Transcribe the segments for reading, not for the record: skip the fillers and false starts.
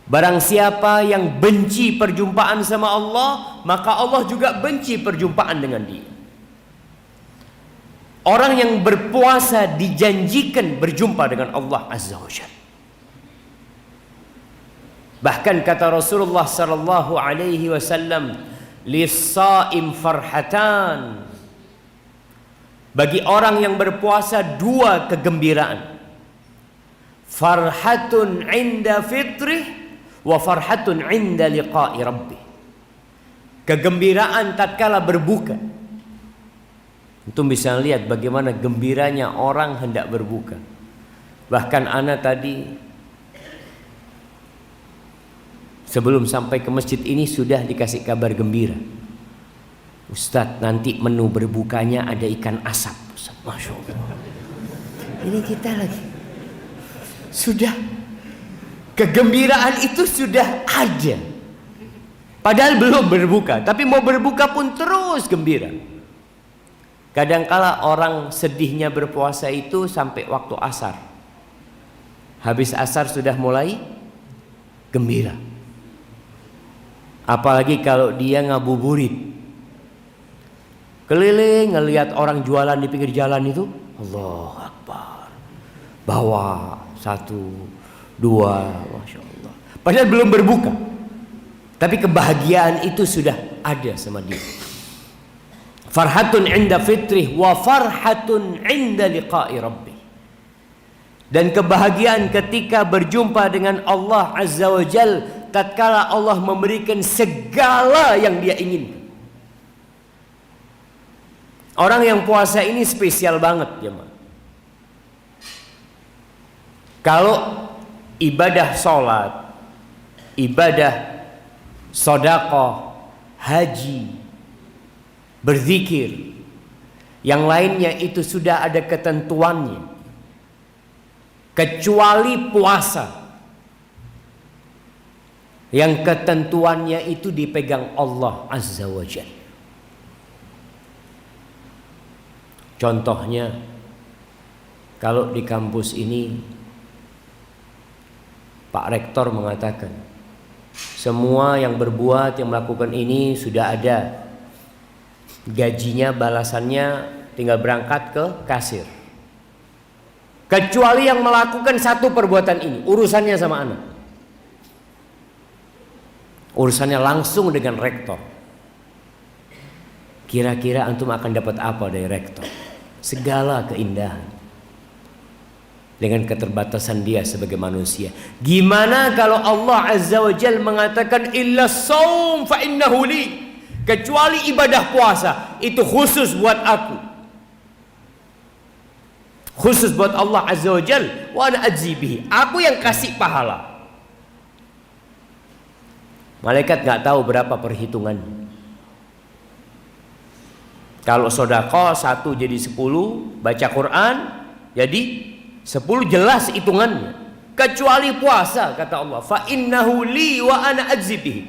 Barang siapa yang benci perjumpaan sama Allah, maka Allah juga benci perjumpaan dengan dia. Orang yang berpuasa dijanjikan berjumpa dengan Allah Azza wa Jalla. Bahkan kata Rasulullah sallallahu alaihi wasallam, lis-shaim farhatan. Bagi orang yang berpuasa dua kegembiraan. Farhatun 'inda fitrih wa farhatun 'inda liqa'i rabbih. Kegembiraan tatkala berbuka. Antum bisa lihat bagaimana gembiranya orang hendak berbuka. Bahkan ana tadi sebelum sampai ke masjid ini sudah dikasih kabar gembira. Ustadz, nanti menu berbukanya ada ikan asap. Masya Allah. Ini kita lagi sudah, kegembiraan itu sudah ada. Padahal belum berbuka, tapi mau berbuka pun terus gembira. Kadangkala orang sedihnya berpuasa itu sampai waktu asar. Habis asar sudah mulai gembira. Apalagi kalau dia ngabuburit. Keliling ngelihat orang jualan di pinggir jalan itu, Allahu Akbar. Bawa 1, 2, Masya Allah. Padahal belum berbuka, tapi kebahagiaan itu sudah ada sama dia. Farhatun 'inda fitrih wa farhatun 'inda liqa'i rabbih. Dan kebahagiaan ketika berjumpa dengan Allah Azza wa Jal, tatkala Allah memberikan segala yang dia inginkan. Orang yang puasa ini spesial banget, jemaah. Kalau ibadah sholat, ibadah sedekah, haji, berzikir, yang lainnya itu sudah ada ketentuannya, kecuali puasa, yang ketentuannya itu dipegang Allah Azza wa Jalla. Contohnya, kalau di kampus ini Pak Rektor mengatakan, semua yang berbuat, yang melakukan ini sudah ada gajinya, balasannya, tinggal berangkat ke kasir. Kecuali yang melakukan satu perbuatan ini, urusannya sama anak. Urusannya langsung dengan rektor. Kira-kira antum akan dapat apa dari rektor? Segala keindahan. Dengan keterbatasan dia sebagai manusia. Gimana kalau Allah Azza wa Jalla mengatakan illa shaum fa innahu li, kecuali ibadah puasa itu khusus buat aku, khusus buat Allah Azza wa Jalla, wa ana ajzi bihi, aku yang kasih pahala. Malaikat nggak tahu berapa perhitungannya. Kalau sedekah 1 jadi 10, baca Quran jadi 10, jelas hitungannya. Kecuali puasa, kata Allah, fa innahu li wa ana ajzi bihi.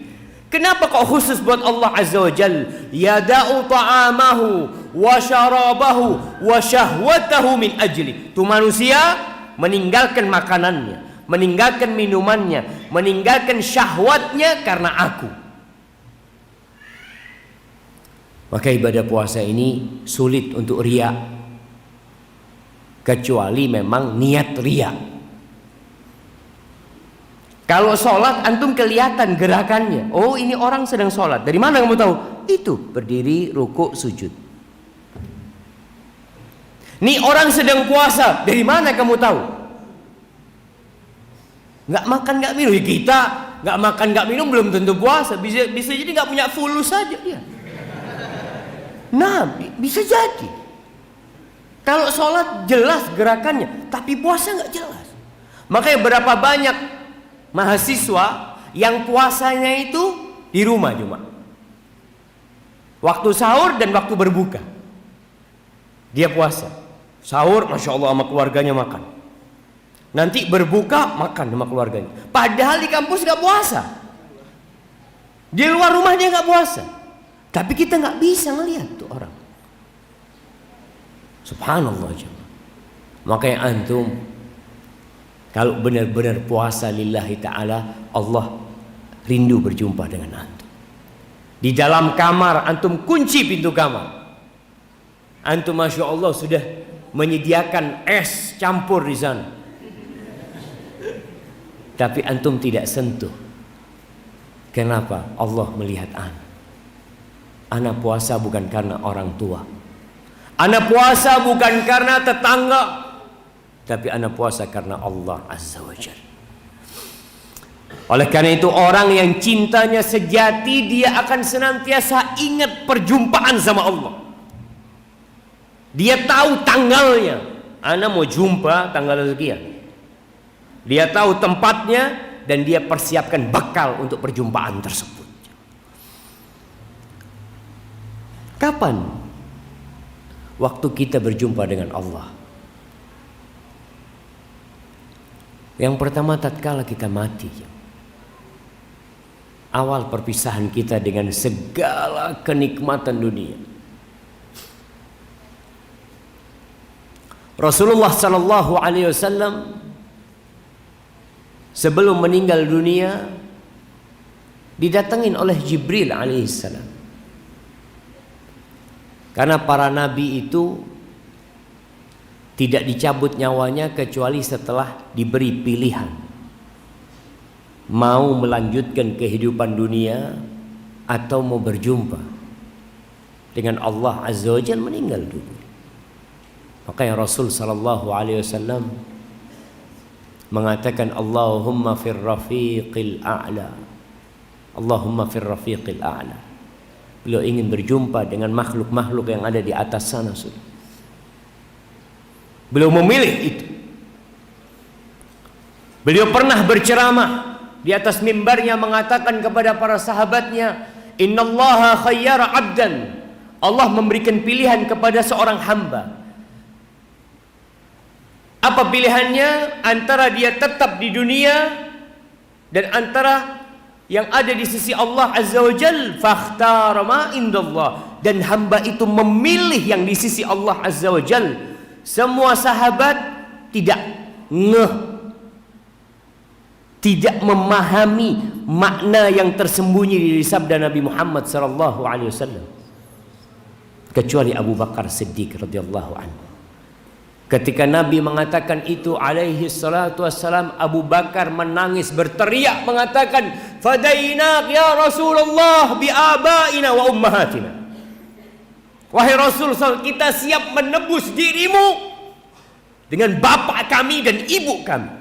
Kenapa kok khusus buat Allah Azza wa Jalla? Yada'u ta'amahu wa syarabahu wa syahwatahu min ajli. Itu manusia meninggalkan makanannya, meninggalkan minumannya, meninggalkan syahwatnya karena aku. Maka ibadah puasa ini sulit untuk riya, kecuali memang niat riya. Kalau sholat antum kelihatan gerakannya, oh ini orang sedang sholat. Dari mana kamu tahu? Itu berdiri, rukuk, sujud. Nih orang sedang puasa, dari mana kamu tahu? Nggak makan nggak minum, ya kita nggak makan nggak minum belum tentu puasa. Bisa jadi nggak punya fulus saja dia. Nah, bisa jadi. Kalau sholat jelas gerakannya, tapi puasa nggak jelas. Makanya berapa banyak mahasiswa yang puasanya itu di rumah cuma waktu sahur dan waktu berbuka. Dia puasa, sahur, masya Allah sama keluarganya makan. Nanti berbuka makan sama keluarganya. Padahal di kampus nggak puasa, di luar rumah dia nggak puasa. Tapi kita nggak bisa ngelihat tuh orang. Subhanallah. Makanya antum Kalau benar-benar puasa lillahi ta'ala, Allah rindu berjumpa dengan antum. Di dalam kamar antum kunci pintu kamar. Antum Masya Allah sudah menyediakan es campur di sana. Tapi antum tidak sentuh. Kenapa? Allah melihat ana. Ana puasa bukan karena orang tua. Ana puasa bukan karena tetangga. Tapi ana puasa karena Allah Azza wa Jalla. Oleh karena itu orang yang cintanya sejati, dia akan senantiasa ingat perjumpaan sama Allah. Dia tahu tanggalnya. Ana mau jumpa tanggal sekian. Dia tahu tempatnya dan dia persiapkan bekal untuk perjumpaan tersebut. Kapan waktu kita berjumpa dengan Allah? Yang pertama tatkala kita mati. Awal perpisahan kita dengan segala kenikmatan dunia. Rasulullah sallallahu alaihi wasallam sebelum meninggal dunia didatengin oleh Jibril alaihissalam. Karena para nabi itu tidak dicabut nyawanya kecuali setelah diberi pilihan. Mau melanjutkan kehidupan dunia atau mau berjumpa dengan Allah Azza wa Jalla, meninggal dulu. Makanya Rasul sallallahu alaihi wasallam mengatakan Allahumma fir rafiqil a'la. Allahumma fir rafiqil a'la. Beliau ingin berjumpa dengan makhluk-makhluk yang ada di atas sana. Beliau memilih itu. Beliau pernah berceramah di atas mimbarnya mengatakan kepada para sahabatnya, innallaha khayyara 'abdan. Allah memberikan pilihan kepada seorang hamba. Apa pilihannya? Antara dia tetap di dunia dan antara yang ada di sisi Allah Azza wa Jalla. Fakhtara ma indallah. Dan hamba itu memilih yang di sisi Allah Azza wa Jalla. Semua sahabat tidak tidak memahami makna yang tersembunyi di sabda Nabi Muhammad sallallahu alaihi wasallam, kecuali Abu Bakar Siddiq radhiyallahu anhu. Ketika Nabi mengatakan itu alaihi salatu wassalam, Abu Bakar menangis berteriak mengatakan, fadainak ya Rasulullah bi abaina wa ummahatina. Wahai Rasul, kita siap menebus dirimu dengan bapak kami dan ibu kami.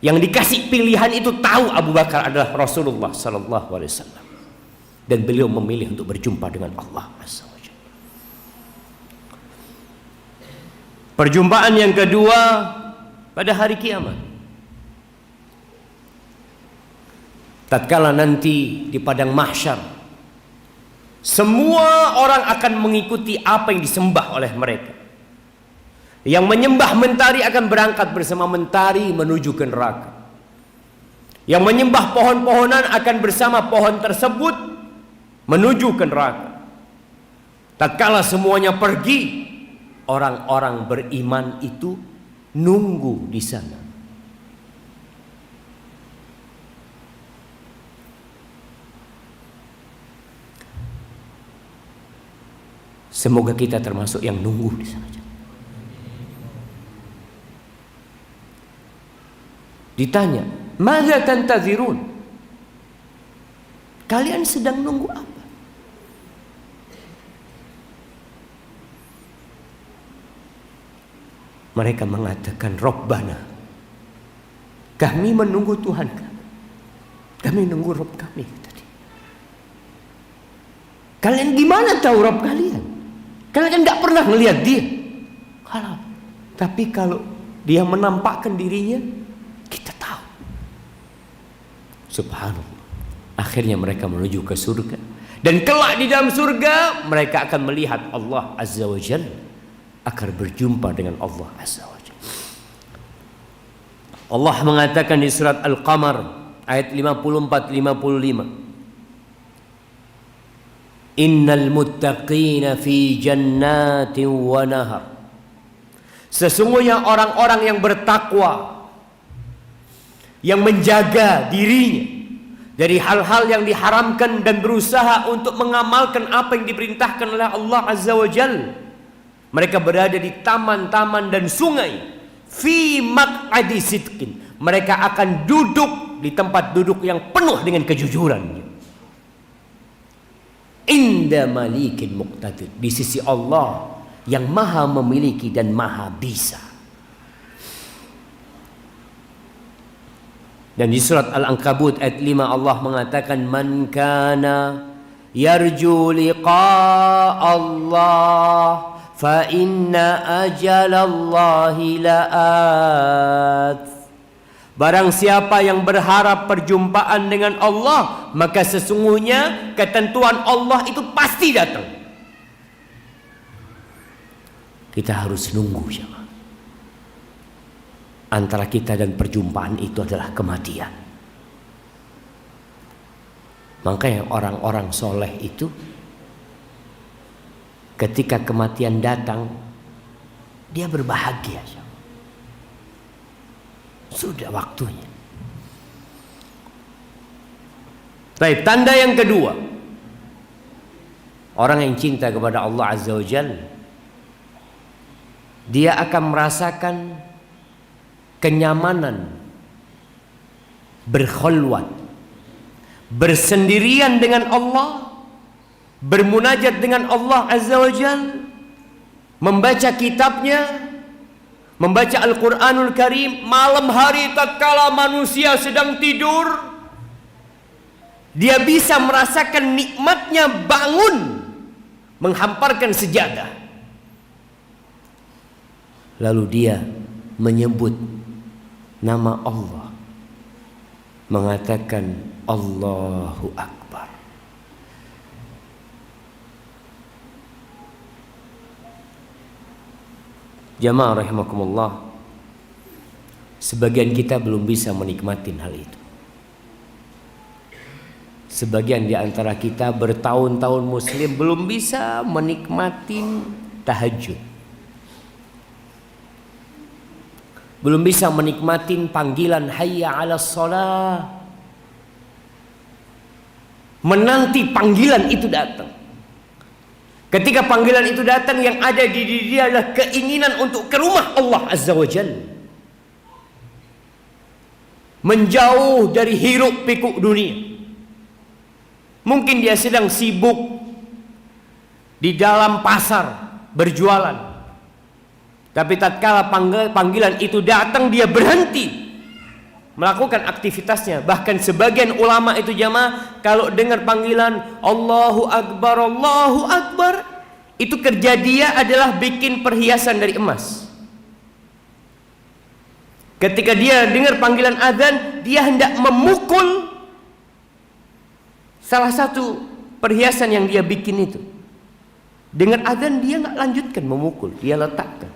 Yang dikasih pilihan itu tahu Abu Bakar adalah Rasulullah sallallahu alaihi wasallam, dan beliau memilih untuk berjumpa dengan Allah Azza wa Jalla. Perjumpaan yang kedua pada hari kiamat. Tatkala nanti di padang mahsyar, semua orang akan mengikuti apa yang disembah oleh mereka. Yang menyembah mentari akan berangkat bersama mentari menuju ke neraka. Yang menyembah pohon-pohonan akan bersama pohon tersebut menuju ke neraka. Tatkala semuanya pergi, orang-orang beriman itu nunggu di sana. Semoga kita termasuk yang nunggu di sana. Ditanya, "Madza tantazirun?" Kalian sedang nunggu apa? Mereka mengatakan, "Rabbana." Kami menunggu Tuhan kami. Kami nunggu Rabb kami tadi. Kalian gimana tahu Rabb kalian? Kalian enggak pernah melihat dia. Tapi kalau dia menampakkan dirinya, kita tahu. Subhanallah. Akhirnya mereka menuju ke surga. Dan kelak di dalam surga mereka akan melihat Allah Azza wa Jalla, akan berjumpa dengan Allah Azza wa Jalla. Allah mengatakan di surat Al-Qamar ayat 54-55, Innal muttaqina fi jannatin wa nahar. Sesungguhnya orang-orang yang bertakwa, yang menjaga dirinya dari hal-hal yang diharamkan dan berusaha untuk mengamalkan apa yang diperintahkan oleh Allah Azza wa Jalla, mereka berada di taman-taman dan sungai, fi maq'adi sidqin. Mereka akan duduk di tempat duduk yang penuh dengan kejujuran, inda malikin muqtadir, di sisi Allah yang maha memiliki dan maha bisa. Dan di surat Al-Ankabut ayat 5 Allah mengatakan, man kana yarju liqa Allah fa inna ajalallahi la'at. Barang siapa yang berharap perjumpaan dengan Allah, maka sesungguhnya ketentuan Allah itu pasti datang. Kita harus nunggu, jemaah. Antara kita dan perjumpaan itu adalah kematian. Makanya orang-orang soleh itu ketika kematian datang, dia berbahagia. Sudah waktunya. Baik, tanda yang kedua, orang yang cinta kepada Allah Azza wa Jalla, dia akan merasakan kenyamanan berkhulwat, bersendirian dengan Allah, bermunajat dengan Allah Azza wa Jalla, membaca kitabnya, membaca Al-Quranul Karim. Malam hari tatkala manusia sedang tidur, dia bisa merasakan nikmatnya bangun, menghamparkan sejadah, lalu dia menyebut nama Allah, mengatakan Allahu Akbar. Jamaah rahimakumullah, sebagian kita belum bisa menikmati hal itu. Sebagian di antara kita bertahun-tahun muslim belum bisa menikmati tahajud, belum bisa menikmati panggilan hayya 'alas shalah, menanti panggilan itu datang. Ketika panggilan itu datang, yang ada di diri dia adalah keinginan untuk ke rumah Allah Azza wa Jalla, menjauh dari hiruk pikuk dunia. Mungkin dia sedang sibuk di dalam pasar berjualan, tapi tatkala panggilan itu datang, dia berhenti melakukan aktivitasnya. Bahkan sebagian ulama itu, jamaah, kalau dengar panggilan Allahu Akbar, itu kerja dia adalah bikin perhiasan dari emas. Ketika dia dengar panggilan azan, dia hendak memukul salah satu perhiasan yang dia bikin itu. Dengar azan, dia nggak lanjutkan memukul, dia letakkan.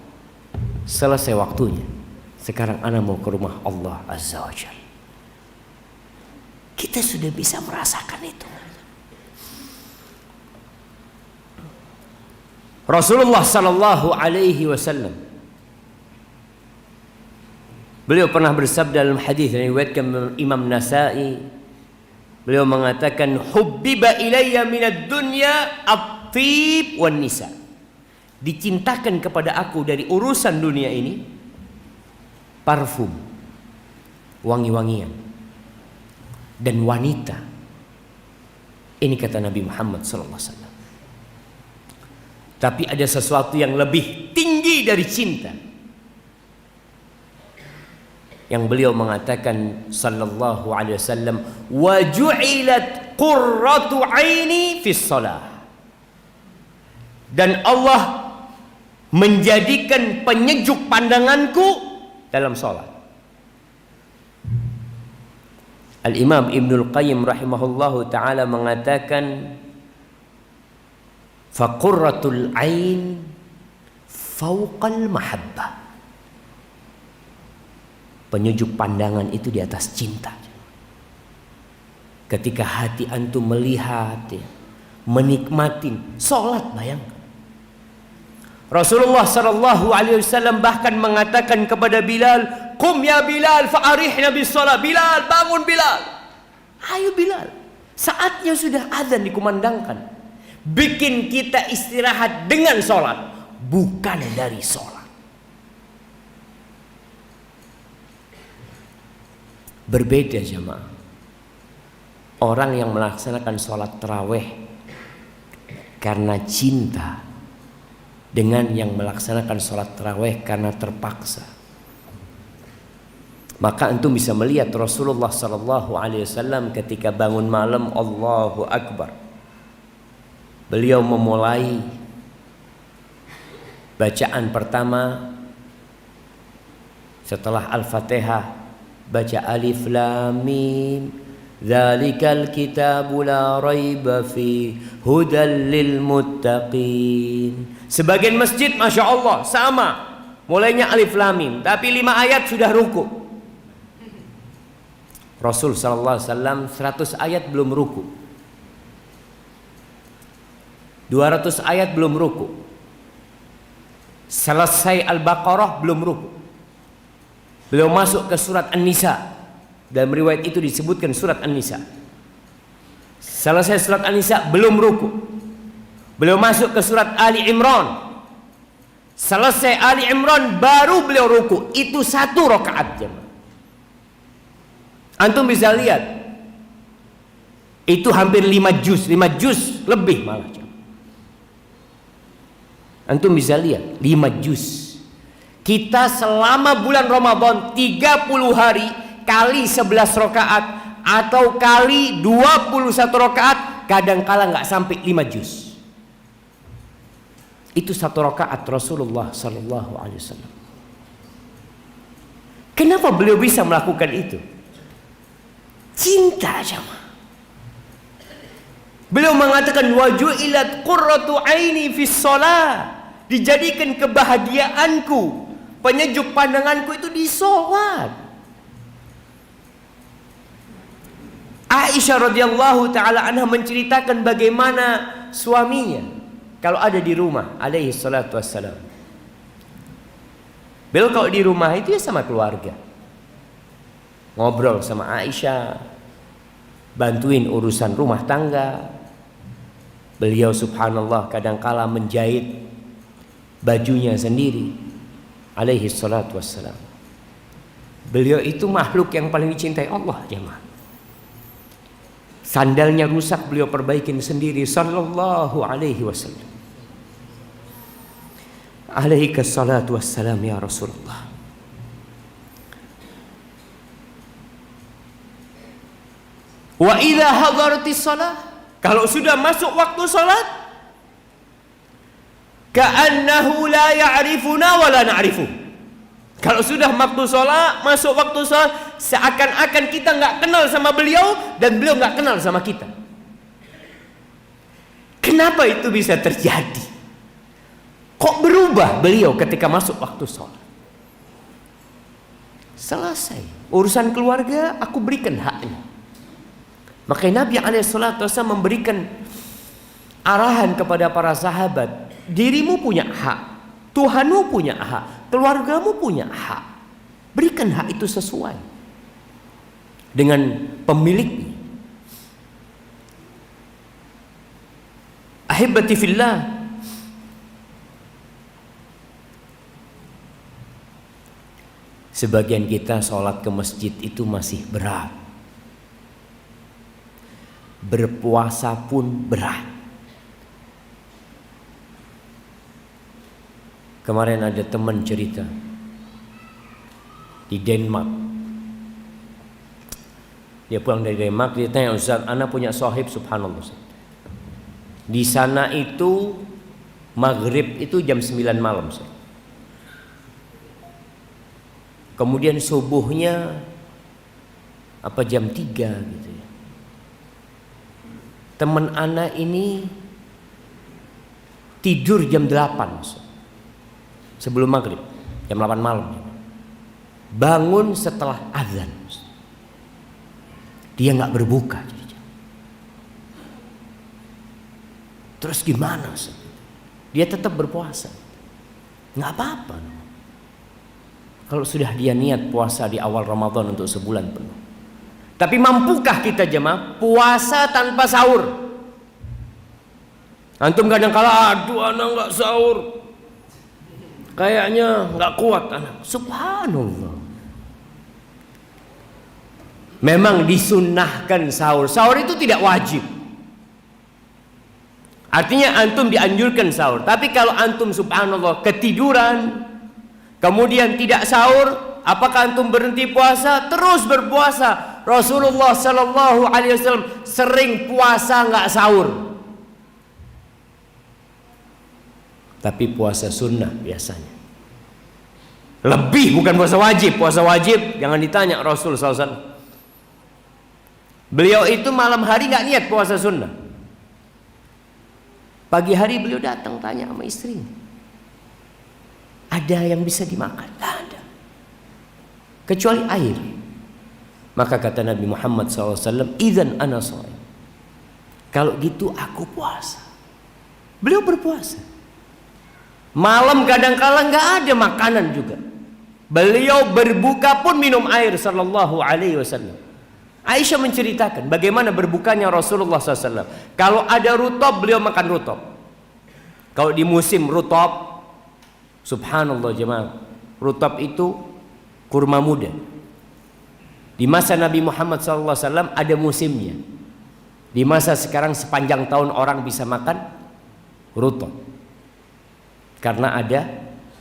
Selesai waktunya, sekarang ana mau ke rumah Allah Azza wa Jalla. Kita sudah bisa merasakan itu. Rasulullah sallallahu alaihi wasallam, beliau pernah bersabda dalam hadis yang diriwayatkan Imam Nasa'i. Beliau mengatakan, hubbiba ilayya minad dunya at-tib wan nisa. Dicintakan kepada aku dari urusan dunia ini parfum, wangi-wangian, dan wanita. Ini kata Nabi Muhammad SAW. Tapi ada sesuatu yang lebih tinggi dari cinta, yang beliau mengatakan sallallahu alaihi wasallam, wa ju'ilat qurratu aini fis shalah. Dan Allah menjadikan penyejuk pandanganku dalam salat. Al-Imam Ibnul Qayyim rahimahullahu ta'ala mengatakan, faqurratul ain fauqal mahabbah. Penyejuk pandangan itu di atas cinta. Ketika hati antum melihat, menikmati salat, bayangkan Rasulullah sallallahu alaihi wasallam bahkan mengatakan kepada Bilal, "Qum ya Bilal fa'arihna bis shalah." Bilal, bangun Bilal. Ayo Bilal. Saatnya sudah azan dikumandangkan. Bikin kita istirahat dengan sholat, bukan dari sholat. Berbeda jemaah. Orang yang melaksanakan sholat tarawih karena cinta dengan yang melaksanakan sholat tarawih karena terpaksa. Maka antum bisa melihat Rasulullah sallallahu alaihi wasallam ketika bangun malam, Allahu Akbar. Beliau memulai bacaan pertama setelah Al-Fatihah, baca Alif Lam Mim, Dzalikal kitabu la raiba fi hudal lil muttaqin. Sebagian masjid Masya Allah sama, mulainya Alif Lam Mim, tapi 5 ayat sudah ruku. Rasul sallallahu alaihi wasallam 100 ayat belum ruku, 200 ayat belum ruku, selesai Al-Baqarah belum ruku, beliau masuk ke surat An-Nisa. Dalam riwayat itu disebutkan surat An-Nisa. Selesai surat An-Nisa belum ruku, beliau masuk ke surat Ali Imran. Selesai Ali Imran baru beliau ruku. Itu 1 rakaat jemaah. Antum bisa lihat, itu hampir 5 juz lebih malah. Antum bisa lihat 5 juz. Kita selama bulan Ramadan 30 hari kali 11 rakaat atau kali 21 rakaat, kadangkala nggak sampai 5 juz. Itu 1 rakaat Rasulullah sallallahu alaihi wasallam. Kenapa beliau bisa melakukan itu? Cinta sama. Beliau mengatakan waju'ilat qurratu aini fis shalah. Dijadikan kebahagiaanku, penyejuk pandanganku itu di sholat. Aisyah radhiyallahu taala anha menceritakan bagaimana suaminya kalau ada di rumah, alaihi salatu wassalam. Beliau kalau di rumah itu ya sama keluarga, ngobrol sama Aisyah, bantuin urusan rumah tangga. Beliau subhanallah kadangkala menjahit bajunya sendiri, alaihi salatu wassalam. Beliau itu makhluk yang paling dicintai Allah jemaah. Sandalnya rusak beliau perbaikin sendiri, sallallahu alaihi wasallam. Alaihi salatu wassalam ya Rasulullah. Wa idza hadaratis shalah, kalau sudah masuk waktu salat, ka'annahu la ya'rifuna wa la na'rifu. Kalau sudah waktu salat, masuk waktu salat, seakan-akan kita nggak kenal sama beliau dan beliau nggak kenal sama kita. Kenapa itu bisa terjadi? Kok berubah beliau ketika masuk waktu salat? Selesai urusan keluarga, aku berikan haknya. Makanya Nabi SAW memberikan arahan kepada para sahabat, dirimu punya hak, Tuhanmu punya hak, keluargamu punya hak. Berikan hak itu sesuai dengan pemiliknya. Ahibati fillah, sebagian kita sholat ke masjid itu masih berat, berpuasa pun berat. Kemarin ada teman cerita di Denmark. Dia pulang dari Denmark, dia tanya, Ustaz, ana punya sahib subhanallah, Ustaz. Di sana itu maghrib itu jam 9 malam, Ustaz. Kemudian subuhnya apa jam 3 gitu ya. Teman ana ini tidur jam 8, Ustaz. Sebelum maghrib jam 8 malam, bangun setelah azan. Dia nggak berbuka. Terus gimana? Dia tetap berpuasa. nggak apa-apa. Kalau sudah dia niat puasa di awal Ramadan untuk sebulan penuh. Tapi mampukah kita jemaah puasa tanpa sahur? Antum kadang kala, aduh anak nggak sahur, kayaknya nggak kuat anak. Subhanallah. Memang disunnahkan sahur. Sahur itu tidak wajib. Artinya antum dianjurkan sahur. Tapi kalau antum subhanallah ketiduran, kemudian tidak sahur, apakah antum berhenti puasa? Terus berpuasa. Rasulullah Sallallahu Alaihi Wasallam sering puasa nggak sahur. Tapi puasa sunnah biasanya. Lebih, bukan puasa wajib. Puasa wajib jangan ditanya Rasul Sallallahu Alaihi Wasallam. Beliau itu malam hari nggak niat puasa sunnah. Pagi hari beliau datang tanya sama istrinya, ada yang bisa dimakan? Tidak ada, kecuali air. Maka kata Nabi Muhammad SAW, idzan ana shaim. Kalau gitu aku puasa. Beliau berpuasa. Malam kadang-kala nggak ada makanan juga. Beliau berbuka pun minum air sallallahu alaihi wasallam. Aisyah menceritakan bagaimana berbukanya Rasulullah SAW. Kalau ada rutab, beliau makan rutab. Kalau di musim rutab, subhanallah jemaah, rutab itu kurma muda. Di masa Nabi Muhammad SAW ada musimnya. Di masa sekarang sepanjang tahun orang bisa makan rutab, karena ada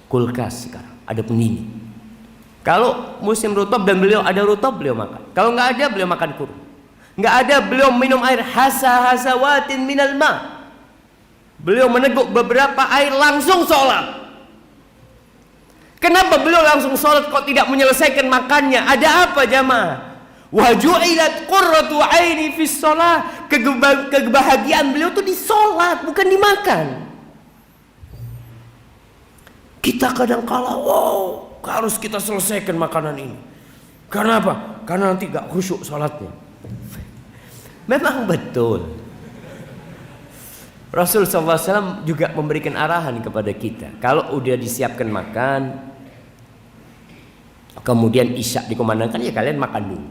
kulkas sekarang, ada pendingin. Kalau musim rutab dan beliau ada rutab, beliau makan. Kalau nggak ada, beliau makan kurma. Nggak ada, beliau minum air hasawatin minal ma. Beliau meneguk beberapa air langsung sholat. Kenapa beliau langsung sholat kok tidak menyelesaikan makannya? Ada apa jamaah? Wa ju'ilat qurratu aini fis shalah. Kebahagiaan beliau tuh di sholat, bukan dimakan. Kita kadang kala, wow, harus kita selesaikan makanan ini. Karena apa? Karena nanti gak khusyuk sholatnya. Memang betul. Rasul SAW juga memberikan arahan kepada kita. Kalau udah disiapkan makan, kemudian isya dikumandangkan, ya kalian makan dulu.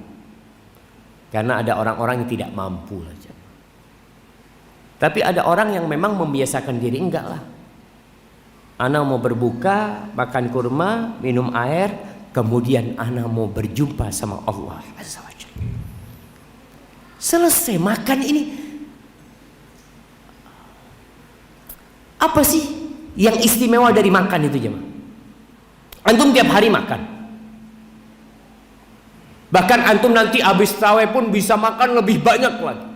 Karena ada orang-orang yang tidak mampu aja. Tapi ada orang yang memang membiasakan diri, enggak lah. Ana mau berbuka, makan kurma, minum air, kemudian ana mau berjumpa sama Allah Azza wa Jalla. Selesai makan ini. Apa sih yang istimewa dari makan itu jemaah? Antum tiap hari makan. Bahkan antum nanti habis tarawih pun bisa makan lebih banyak lagi.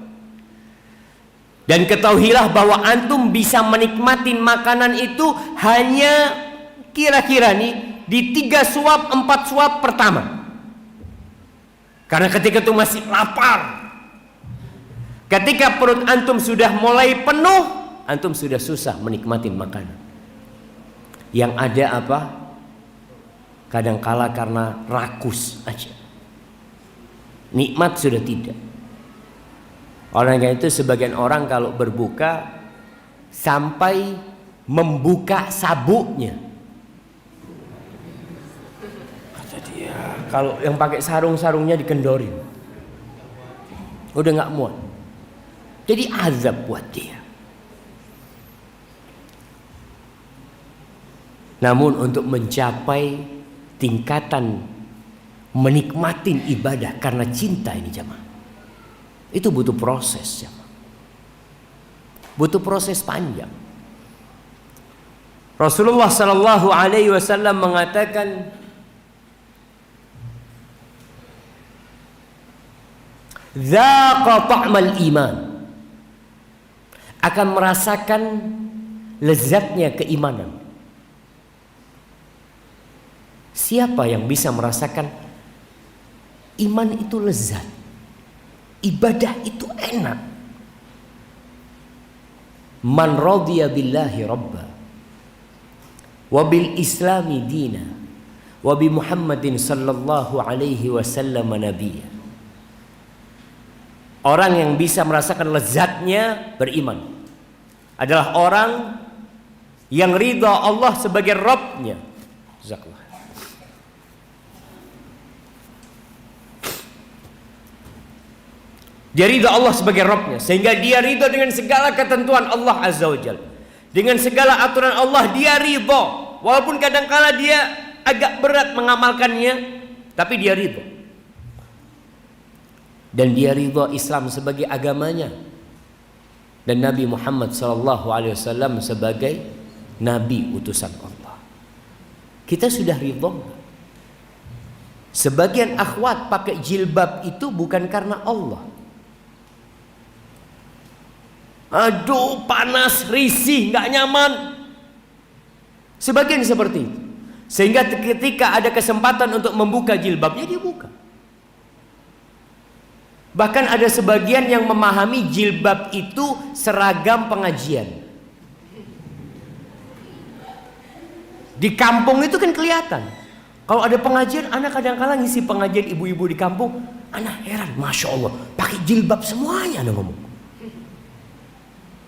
Dan ketahuilah bahwa antum bisa menikmati makanan itu hanya kira-kira nih di 3 suap 4 suap pertama. Karena ketika itu masih lapar. Ketika perut antum sudah mulai penuh, antum sudah susah menikmati makanan. Yang ada apa? Kadangkala karena rakus aja. Nikmat sudah tidak. Oleh karena itu sebagian orang kalau berbuka sampai membuka sabuknya. Kata dia, kalau yang pakai sarung-sarungnya dikendorin. Udah nggak muat. Jadi azab buat dia. Namun untuk mencapai tingkatan menikmati ibadah karena cinta ini jamaah, itu butuh proses jamaah. Butuh proses panjang. Rasulullah Sallallahu Alaihi Wasallam mengatakan, "Dzaqa ta'mal iman." Akan merasakan lezatnya keimanan. Siapa yang bisa merasakan iman itu lezat, ibadah itu enak? Man radiya billahi rabba wa bil islami dina wa bi Muhammadin sallallahu alaihi wasallam nabiyya. Orang yang bisa merasakan lezatnya beriman adalah orang yang ridha Allah sebagai Rabbnya. Jazakallah. Dia ridha Allah sebagai Rabbnya, sehingga dia ridha dengan segala ketentuan Allah Azza wa Jalla, dengan segala aturan Allah dia ridha, walaupun kadangkala dia agak berat mengamalkannya, tapi dia ridha. Dan dia ridha Islam sebagai agamanya, dan Nabi Muhammad SAW sebagai Nabi utusan Allah. Kita sudah ridha. Sebagian akhwat pakai jilbab itu bukan karena Allah. Aduh, panas, risih, nggak nyaman. Sebagian seperti itu. Sehingga ketika ada kesempatan untuk membuka jilbabnya, dia buka. Bahkan ada sebagian yang memahami jilbab itu seragam pengajian. Di kampung itu kan kelihatan. Kalau ada pengajian, anak kadang-kadang ngisi pengajian ibu-ibu di kampung, anak heran, Masya Allah, pakai jilbab semuanya anak ngomong.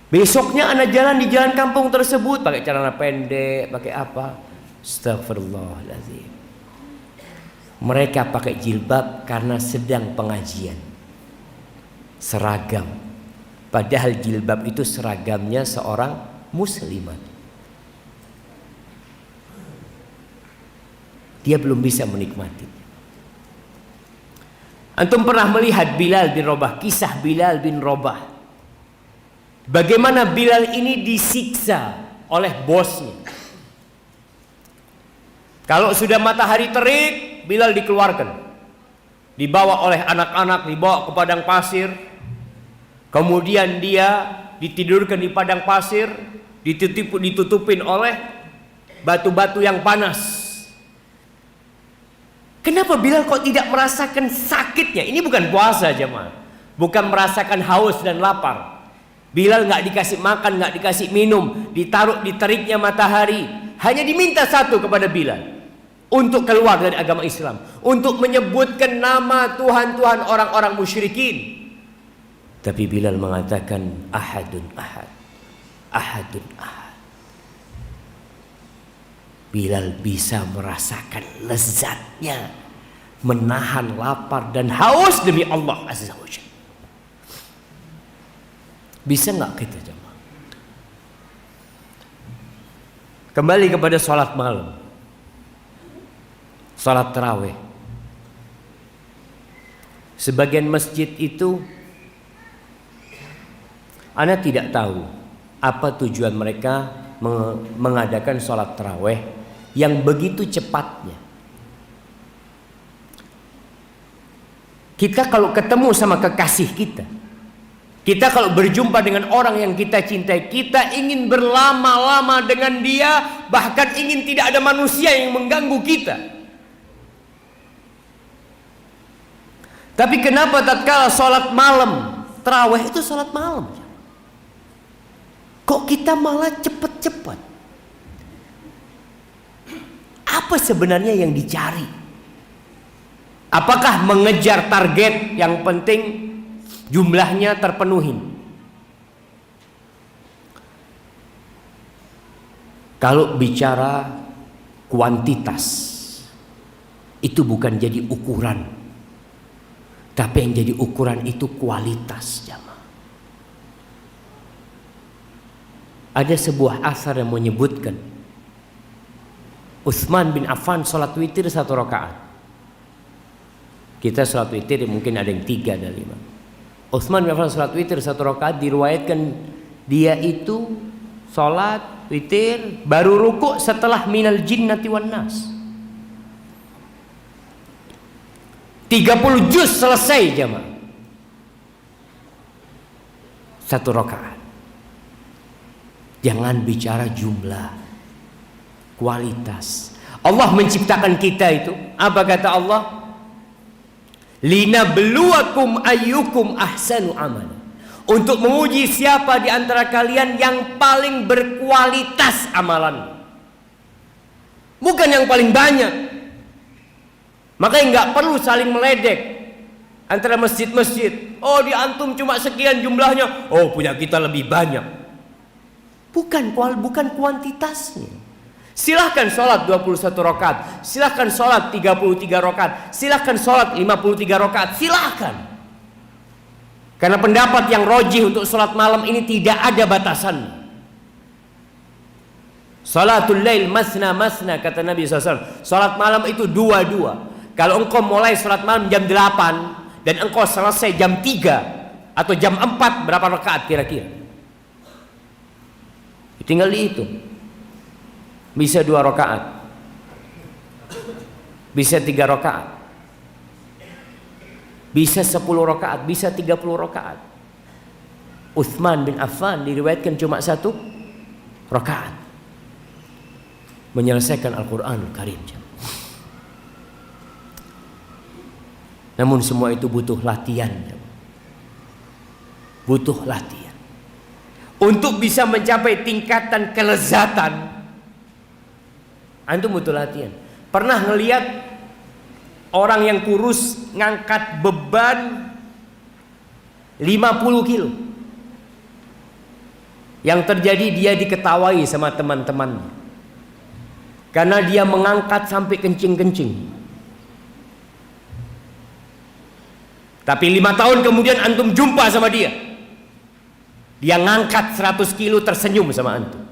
Besoknya anak jalan di jalan kampung tersebut pakai celana pendek, pakai apa? Astagfirullahaladzim. Mereka pakai jilbab karena sedang pengajian. Seragam. Padahal jilbab itu seragamnya seorang muslimat. Dia belum bisa menikmati. Antum pernah melihat Bilal bin Rabah, kisah Bilal bin Rabah. Bagaimana Bilal ini disiksa oleh bosnya. Kalau sudah matahari terik, Bilal dikeluarkan, dibawa oleh anak-anak, dibawa ke padang pasir. Kemudian dia ditidurkan di padang pasir, ditutupin oleh batu-batu yang panas. Kenapa Bilal kok tidak merasakan sakitnya? Ini bukan puasa jemaah, bukan merasakan haus dan lapar. Bilal nggak dikasih makan, nggak dikasih minum, ditaruh di teriknya matahari. Hanya diminta satu kepada Bilal, untuk keluar dari agama Islam, untuk menyebutkan nama Tuhan-Tuhan orang-orang musyrikin. Tapi Bilal mengatakan ahadun ahad, ahadun ahad. Bilal bisa merasakan lezatnya menahan lapar dan haus demi Allah Azza wa Jalla. Bisa nggak kita jemaah? Kembali kepada sholat malam, sholat tarawih. Sebagian masjid itu Ana tidak tahu apa tujuan mereka mengadakan sholat tarawih yang begitu cepatnya. Kita kalau ketemu sama kekasih kita kalau berjumpa dengan orang yang kita cintai, kita ingin berlama-lama dengan dia, bahkan ingin tidak ada manusia yang mengganggu kita. Tapi kenapa tatkala sholat malam, tarawih itu sholat malam, kok kita malah cepat-cepat? Apa sebenarnya yang dicari? Apakah mengejar target yang penting jumlahnya terpenuhi? Kalau bicara kuantitas, itu bukan jadi ukuran, tapi yang jadi ukuran itu kualitas jamaah. Ada sebuah asar yang menyebutkan Utsman bin Affan sholat witir 1 rakaat. Kita sholat witir mungkin ada yang 3 dan 5. Utsman bin Affan sholat witir 1 rakaat, diriwayatkan dia itu sholat witir baru rukuk setelah minal jinnati wan nas. 30 juz selesai jemaah. 1 rakaat. Jangan bicara jumlah, kualitas. Allah menciptakan kita itu, apa kata Allah? Linabluwakum ayyukum ahsanu amala. Untuk menguji siapa di antara kalian yang paling berkualitas amalan. Bukan yang paling banyak. Makanya nggak perlu saling meledek antara masjid-masjid. Oh, di antum cuma sekian jumlahnya. Oh, punya kita lebih banyak. bukan kuantitasnya. Silahkan sholat 21 rakaat, silahkan sholat 33 rakaat, silahkan sholat 53 rakaat, silahkan. Karena pendapat yang rajih untuk sholat malam ini tidak ada batasan. Salatul lail masna masna, kata Nabi SAW. Sholat malam itu dua-dua. Kalau engkau mulai sholat malam jam 8 dan engkau selesai jam 3 atau jam 4, berapa rakaat kira-kira? Tinggal dihitung. Bisa 2 rakaat, bisa 3 rakaat, bisa 10 rakaat, bisa 30 rakaat. Utsman bin Affan diriwayatkan cuma 1 rakaat menyelesaikan Al-Quranul Karim. Namun semua itu butuh latihan. Butuh latihan. Untuk bisa mencapai tingkatan kelezatan, antum butuh latihan. Pernah ngelihat orang yang kurus ngangkat beban 50 kilo? Yang terjadi dia diketawai sama teman-temannya karena dia mengangkat sampai kencing-kencing. Tapi 5 tahun kemudian antum jumpa sama dia, dia ngangkat 100 kilo tersenyum sama antum.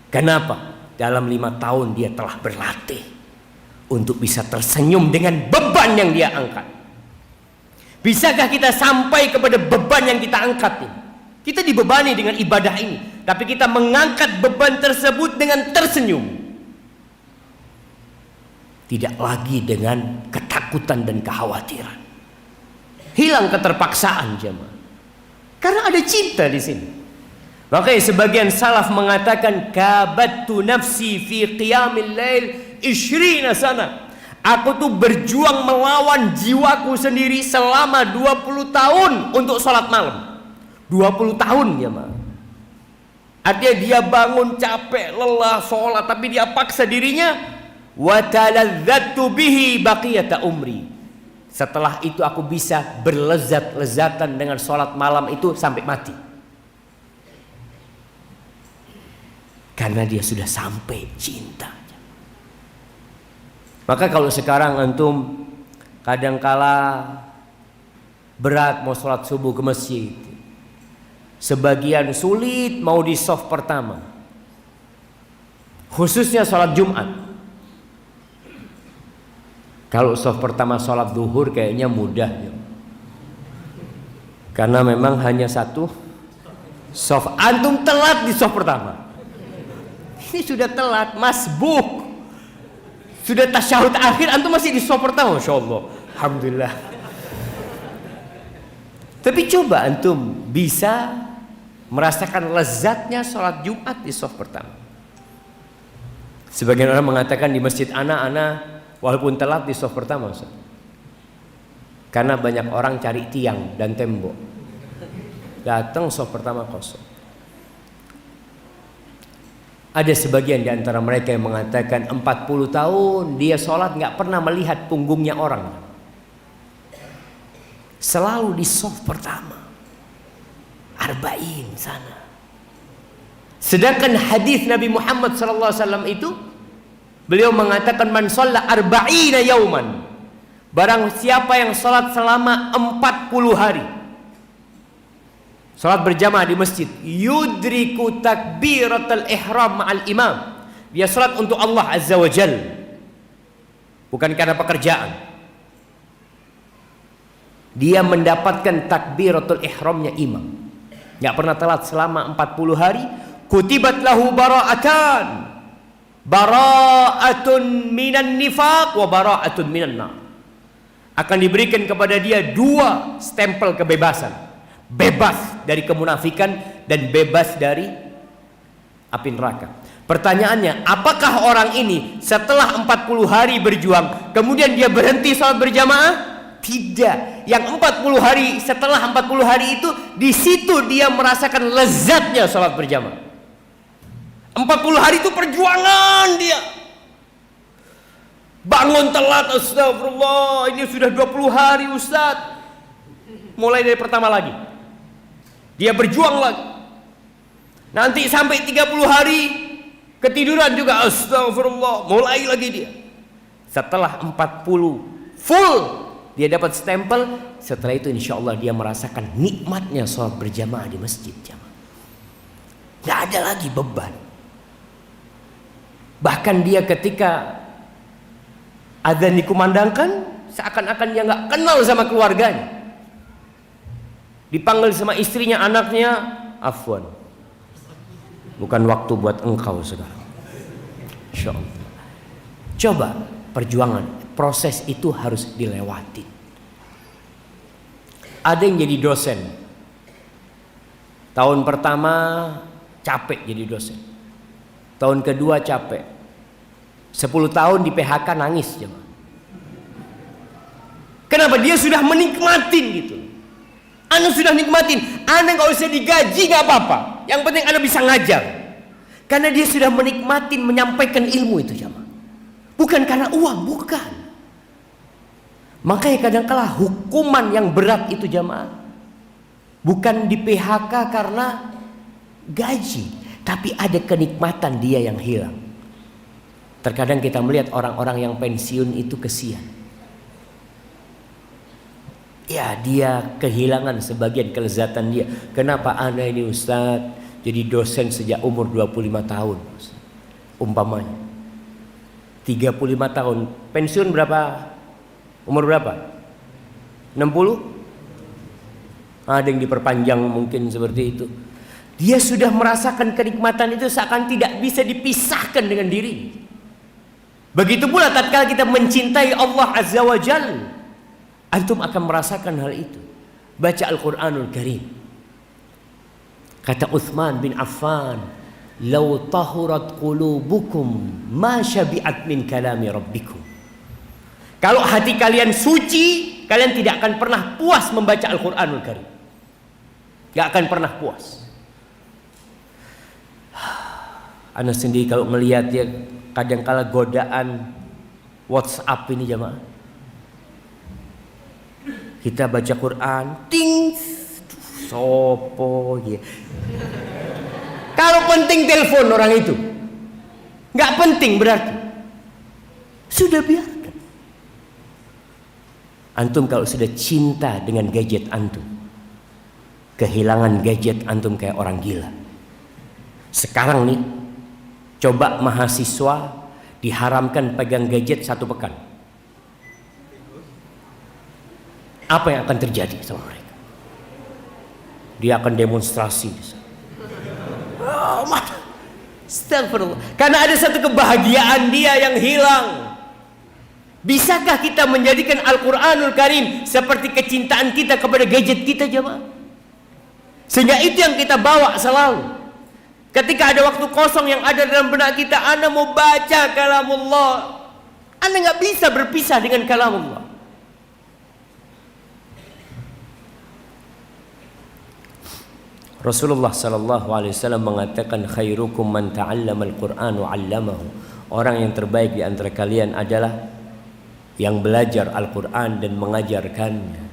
Kenapa? Dalam 5 tahun dia telah berlatih untuk bisa tersenyum dengan beban yang dia angkat. Bisakah kita sampai kepada beban yang kita angkat ini? Kita dibebani dengan ibadah ini, tapi kita mengangkat beban tersebut dengan tersenyum. Tidak lagi dengan ketakutan dan kekhawatiran. Hilang keterpaksaan jemaah. Karena ada cinta di sini. Makanya sebagian salaf mengatakan kabattu nafsi fi qiyamil lail 20 sana. Aku tuh berjuang melawan jiwaku sendiri selama 20 tahun untuk sholat malam. 20 tahun ya ma. Artinya dia bangun capek, lelah, sholat, tapi dia paksa dirinya. Wa taladzatu bihi baqiyata umri. Setelah itu aku bisa berlezat-lezatan dengan sholat malam itu sampai mati. Karena dia sudah sampai cinta. Maka kalau sekarang antum kadangkala berat mau sholat subuh ke masjid, sebagian sulit mau di shaf pertama, khususnya sholat Jumat. Kalau shaf pertama sholat duhur kayaknya mudah ya. Karena memang hanya 1 shaf. Antum telat di shaf pertama. Ini sudah telat, masbuk. Sudah tasyahud akhir, antum masih di shaf pertama. Masya Allah, alhamdulillah. Tapi coba antum bisa merasakan lezatnya sholat Jumat di shaf pertama. Sebagian orang mengatakan di masjid ana walaupun telat di shaf pertama, Ustaz. Karena banyak orang cari tiang dan tembok. Datang shaf pertama kosong. Ada sebagian di antara mereka yang mengatakan 40 tahun dia sholat nggak pernah melihat punggungnya orang. Selalu di shaf pertama. Arba'in sana. Sedangkan hadis Nabi Muhammad SAW itu, beliau mengatakan man shalla arba'ina yauman. Barang siapa yang sholat selama 40 hari. Salat berjamaah di masjid, yudriku takbiratul ihram ma'al imam. Dia salat untuk Allah Azza wa Jal, bukan karena pekerjaan. Dia mendapatkan takbiratul ihramnya imam. Gak pernah telat selama 40 hari. Kutibat lahu bara'atan, bara'atun minan nifaq wa bara'atun minan nar. Akan diberikan kepada dia 2 stempel kebebasan. Bebas dari kemunafikan dan bebas dari api neraka. Pertanyaannya, apakah orang ini setelah 40 hari berjuang kemudian dia berhenti sholat berjamaah? Tidak. Yang 40 hari, setelah 40 hari itu, di situ dia merasakan lezatnya sholat berjamaah. 40 hari itu perjuangan dia. Bangun telat, astagfirullah, ini sudah 20 hari Ustaz. Mulai dari pertama lagi. Dia berjuang lagi. Nanti sampai 30 hari ketiduran juga, astagfirullah, mulai lagi dia. Setelah 40 full dia dapat stempel. Setelah itu insya Allah dia merasakan nikmatnya sholat berjamaah di masjid. Gak ada lagi beban. Bahkan dia ketika adzan dikumandangkan, seakan-akan dia gak kenal sama keluarganya. Dipanggil sama istrinya, anaknya, afwan, bukan waktu buat engkau sekarang. Insya Allah. Coba perjuangan, proses itu harus dilewati. Ada yang jadi dosen, tahun pertama capek jadi dosen, tahun kedua capek, 10 tahun di PHK nangis. Kenapa? Dia sudah menikmatin gitu. Anda sudah nikmatin, Anda gak usah digaji, gak apa-apa, yang penting Anda bisa ngajar. Karena dia sudah menikmatin menyampaikan ilmu itu jamaah. Bukan karena uang, bukan. Makanya kadang-kala hukuman yang berat itu jamaah bukan di PHK karena gaji, tapi ada kenikmatan dia yang hilang. Terkadang kita melihat orang-orang yang pensiun itu kesian. Ya, dia kehilangan sebagian kelezatan dia. Kenapa Anda ini Ustaz jadi dosen sejak umur 25 tahun umpamanya, 35 tahun, pensiun berapa? Umur berapa? 60? Ada yang diperpanjang mungkin seperti itu. Dia sudah merasakan kenikmatan itu seakan tidak bisa dipisahkan dengan diri. Begitu pula tatkala kita mencintai Allah Azza wa Jalla, antum akan merasakan hal itu. Baca Al-Quranul Karim. Kata Uthman bin Affan, "Lau tahurat qulubukum ma syabi'at min kalami rabbikum." Kalau hati kalian suci, kalian tidak akan pernah puas membaca Al-Quranul Karim. Gak akan pernah puas. Anda sendiri kalau melihat ya, kadangkala godaan WhatsApp ini jamaah. Kita baca Quran, ting, sopo ya. Kalau penting telepon orang itu, nggak penting berarti sudah biarkan. Antum kalau sudah cinta dengan gadget antum, kehilangan gadget antum kayak orang gila. Sekarang nih, coba mahasiswa diharamkan pegang gadget 1 pekan. Apa yang akan terjadi sama mereka? Dia akan demonstrasi. Oh, astagfirullah. Karena ada satu kebahagiaan dia yang hilang. Bisakah kita menjadikan Al-Quranul Karim seperti kecintaan kita kepada gadget kita jemaah? Sehingga itu yang kita bawa selalu. Ketika ada waktu kosong yang ada dalam benak kita, Anda mau baca kalamullah, Anda nggak bisa berpisah dengan kalamullah. Rasulullah sallallahu alaihi wasallam mengatakan, khairukum man ta'allama al-Qur'an wa 'allamahu. Orang yang terbaik di antara kalian adalah yang belajar Al-Qur'an dan mengajarkannya.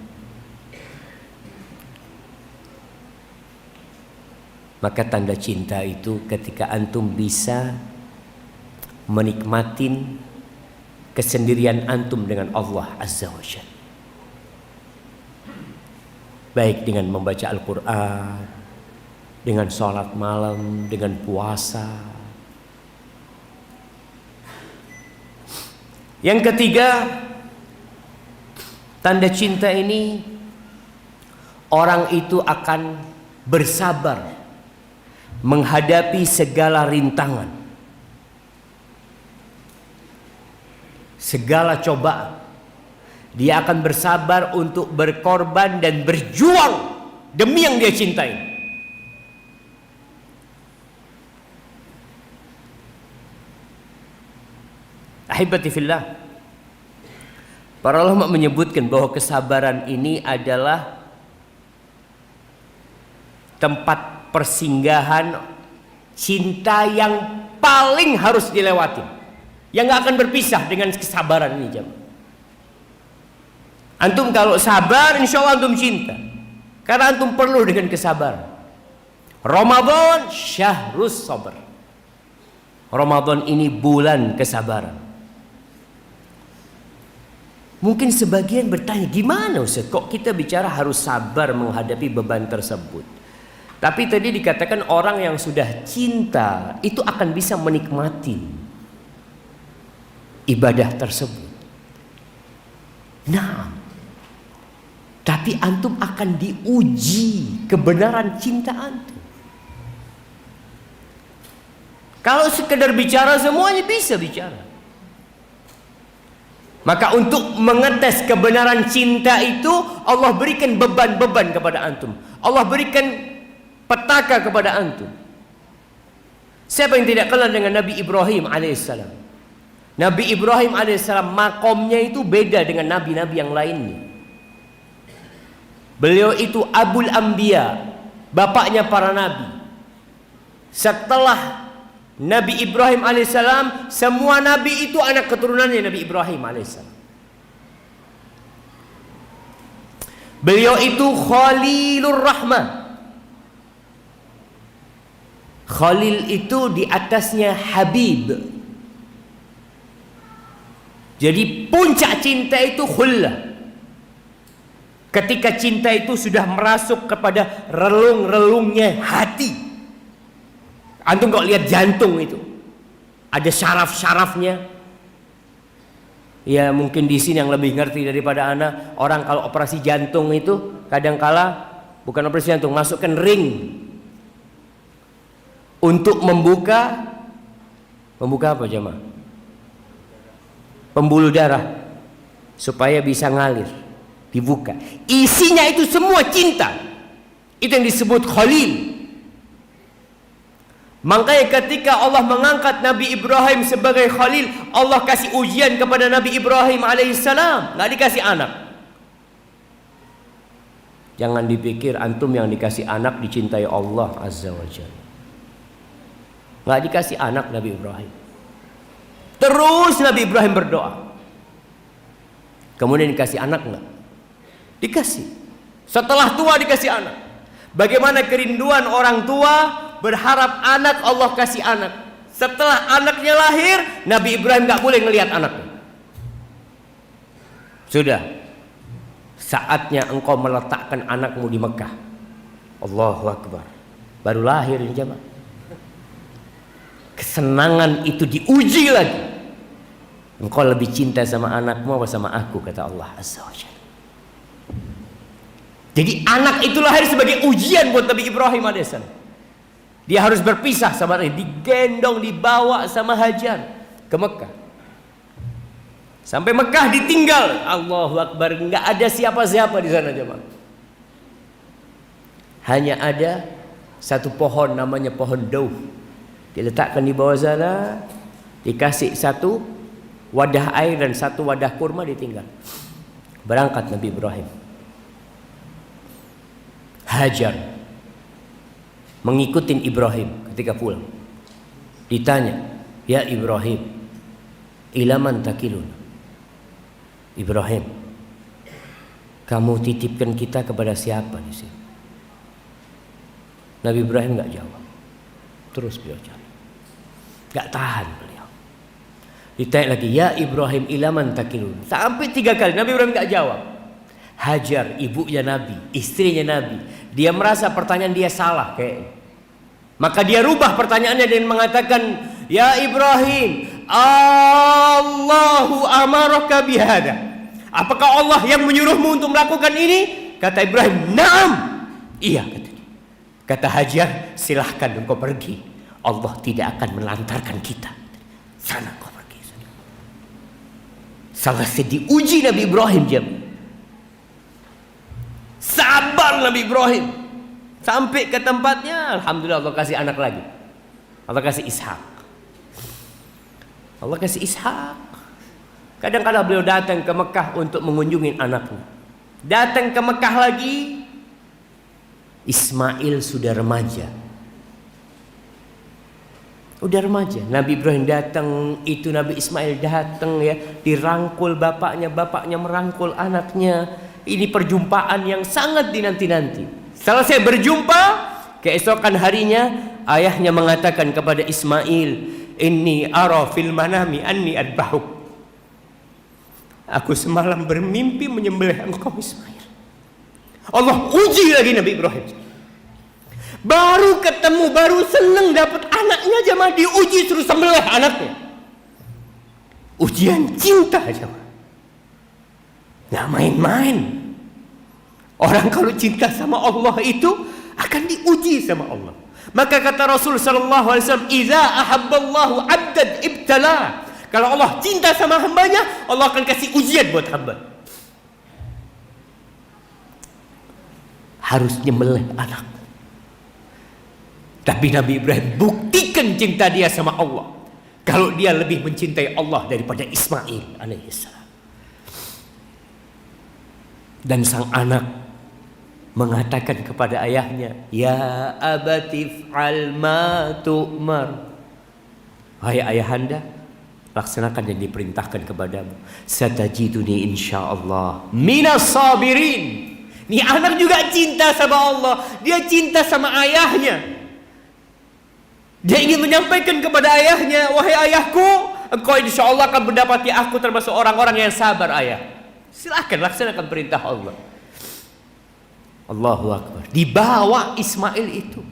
Maka tanda cinta itu ketika antum bisa menikmatin kesendirian antum dengan Allah Azza wa Jalla. Baik dengan membaca Al-Quran, dengan sholat malam, dengan puasa. Yang ketiga, tanda cinta ini, orang itu akan bersabar menghadapi segala rintangan, segala cobaan. Dia akan bersabar untuk berkorban dan berjuang demi yang dia cintai. Ahibati fillah, para ulama menyebutkan bahwa kesabaran ini adalah tempat persinggahan cinta yang paling harus dilewati, yang gak akan berpisah dengan kesabaran ini jemaah. Antum kalau sabar, insya Allah antum cinta, karena antum perlu dengan kesabaran. Ramadan syahrus sabar. Ramadan ini bulan kesabaran. Mungkin sebagian bertanya, gimana Ustaz kok kita bicara harus sabar menghadapi beban tersebut? Tapi tadi dikatakan orang yang sudah cinta itu akan bisa menikmati ibadah tersebut. Nah, tapi antum akan diuji kebenaran cinta antum. Kalau sekedar bicara semuanya bisa bicara. Maka untuk mengetes kebenaran cinta itu Allah berikan beban-beban kepada antum. Allah berikan petaka kepada antum. Siapa yang tidak kenal dengan Nabi Ibrahim alaihissalam? Nabi Ibrahim alaihissalam makomnya itu beda dengan nabi-nabi yang lainnya. Beliau itu Abul Anbiya, bapaknya para nabi. Setelah Nabi Ibrahim alaihissalam, semua nabi itu anak keturunannya Nabi Ibrahim alaihissalam. Beliau itu Khalilur Rahman. Khalil itu di atasnya Habib. Jadi puncak cinta itu khullah. Ketika cinta itu sudah merasuk kepada relung-relungnya hati. Antum kok lihat jantung itu, ada syaraf-syarafnya. Ya mungkin di sini yang lebih ngerti daripada ana. Orang kalau operasi jantung itu kadangkala bukan operasi jantung, masukkan ring untuk membuka apa jemaah? Pembuluh darah supaya bisa ngalir, dibuka. Isinya itu semua cinta. Itu yang disebut Khalil. Makanya ketika Allah mengangkat Nabi Ibrahim sebagai Khalil, Allah kasih ujian kepada Nabi Ibrahim alaihissalam, nggak dikasih anak. Jangan dipikir antum yang dikasih anak dicintai Allah azza wa jalla. Nggak dikasih anak Nabi Ibrahim. Terus Nabi Ibrahim berdoa. Kemudian dikasih anak nggak? Dikasih. Setelah tua dikasih anak. Bagaimana kerinduan orang tua berharap anak, Allah kasih anak. Setelah anaknya lahir, Nabi Ibrahim gak boleh ngelihat anaknya. Sudah saatnya engkau meletakkan anakmu di Mekah. Allahu Akbar. Baru lahir ini jemaah. Kesenangan itu diuji lagi. Engkau lebih cinta sama anakmu apa sama aku, kata Allah azza wa jalla. Jadi anak itu lahir sebagai ujian buat Nabi Ibrahim alaihissalam. Dia harus berpisah sama dia, digendong, dibawa sama Hajar ke Mekah. Sampai Mekah ditinggal. Allahu Akbar, nggak ada siapa-siapa di sana jemaah. Hanya ada satu pohon namanya pohon dauf. Diletakkan di bawah sana, dikasih satu wadah air dan satu wadah kurma, ditinggal. Berangkat Nabi Ibrahim. Hajar mengikutin Ibrahim ketika pulang. Ditanya, ya Ibrahim, ilaman takilun? Ibrahim, kamu titipkan kita kepada siapa di sini? Nabi Ibrahim nggak jawab. Terus beliau jalan. Nggak tahan beliau. Ditanya lagi, ya Ibrahim, ilaman takilun? Sampai 3 kali Nabi Ibrahim nggak jawab. Hajar, ibunya Nabi, istrinya Nabi, dia merasa pertanyaan dia salah kayaknya. Maka dia rubah pertanyaannya dan mengatakan, ya Ibrahim, Allahu amaraka bihada. Apakah Allah yang menyuruhmu untuk melakukan ini? Kata Ibrahim, na'am. Iya, kata dia. Kata Hajar, silahkan engkau pergi. Allah tidak akan melantarkan kita. Sana kau pergi. Sangat sedih uji Nabi Ibrahim jam. Sabar Nabi Ibrahim. Sampai ke tempatnya, alhamdulillah Allah kasih anak lagi. Allah kasih Ishak. Allah kasih Ishak. Kadang-kadang beliau datang ke Mekah untuk mengunjungi anaknya. Datang ke Mekah lagi, Ismail sudah remaja. Udah remaja. Nabi Ibrahim datang, itu Nabi Ismail datang ya, dirangkul bapaknya, bapaknya merangkul anaknya. Ini perjumpaan yang sangat dinanti-nanti. Selesai berjumpa, Keesokan harinya ayahnya mengatakan kepada Ismail, inni ara fil manami anni adbahuk. Aku semalam bermimpi menyembelih engkau Ismail. Allah uji lagi Nabi Ibrahim. Baru ketemu, baru seneng dapat anaknya, jemaah diuji terus sembelih anaknya. Ujian cinta jemaah. Nggak main-main. Orang kalau cinta sama Allah itu akan diuji sama Allah. Maka kata Rasul sallallahu alaihi wasallam, "Idza ahabballahu 'abdan ibtala." Kalau Allah cinta sama hambanya, Allah akan kasih ujian buat hamba. Harus nyembelih anak. Tapi Nabi Ibrahim buktikan cinta dia sama Allah. Kalau dia lebih mencintai Allah daripada Ismail alaihissalam. Dan sang anak mengatakan kepada ayahnya, "Ya abati f'al ma tu'mar." Wahai ayahanda, laksanakan yang diperintahkan kepadamu. Satajiduni insyaallah minas sabirin. Nih anak juga cinta sama Allah. Dia cinta sama ayahnya. Dia ingin menyampaikan kepada ayahnya, "Wahai ayahku, engkau insya Allah akan mendapati aku termasuk orang-orang yang sabar ayah." Silakan laksanakan perintah Allah. Allahu Akbar. Dibawa Ismail itu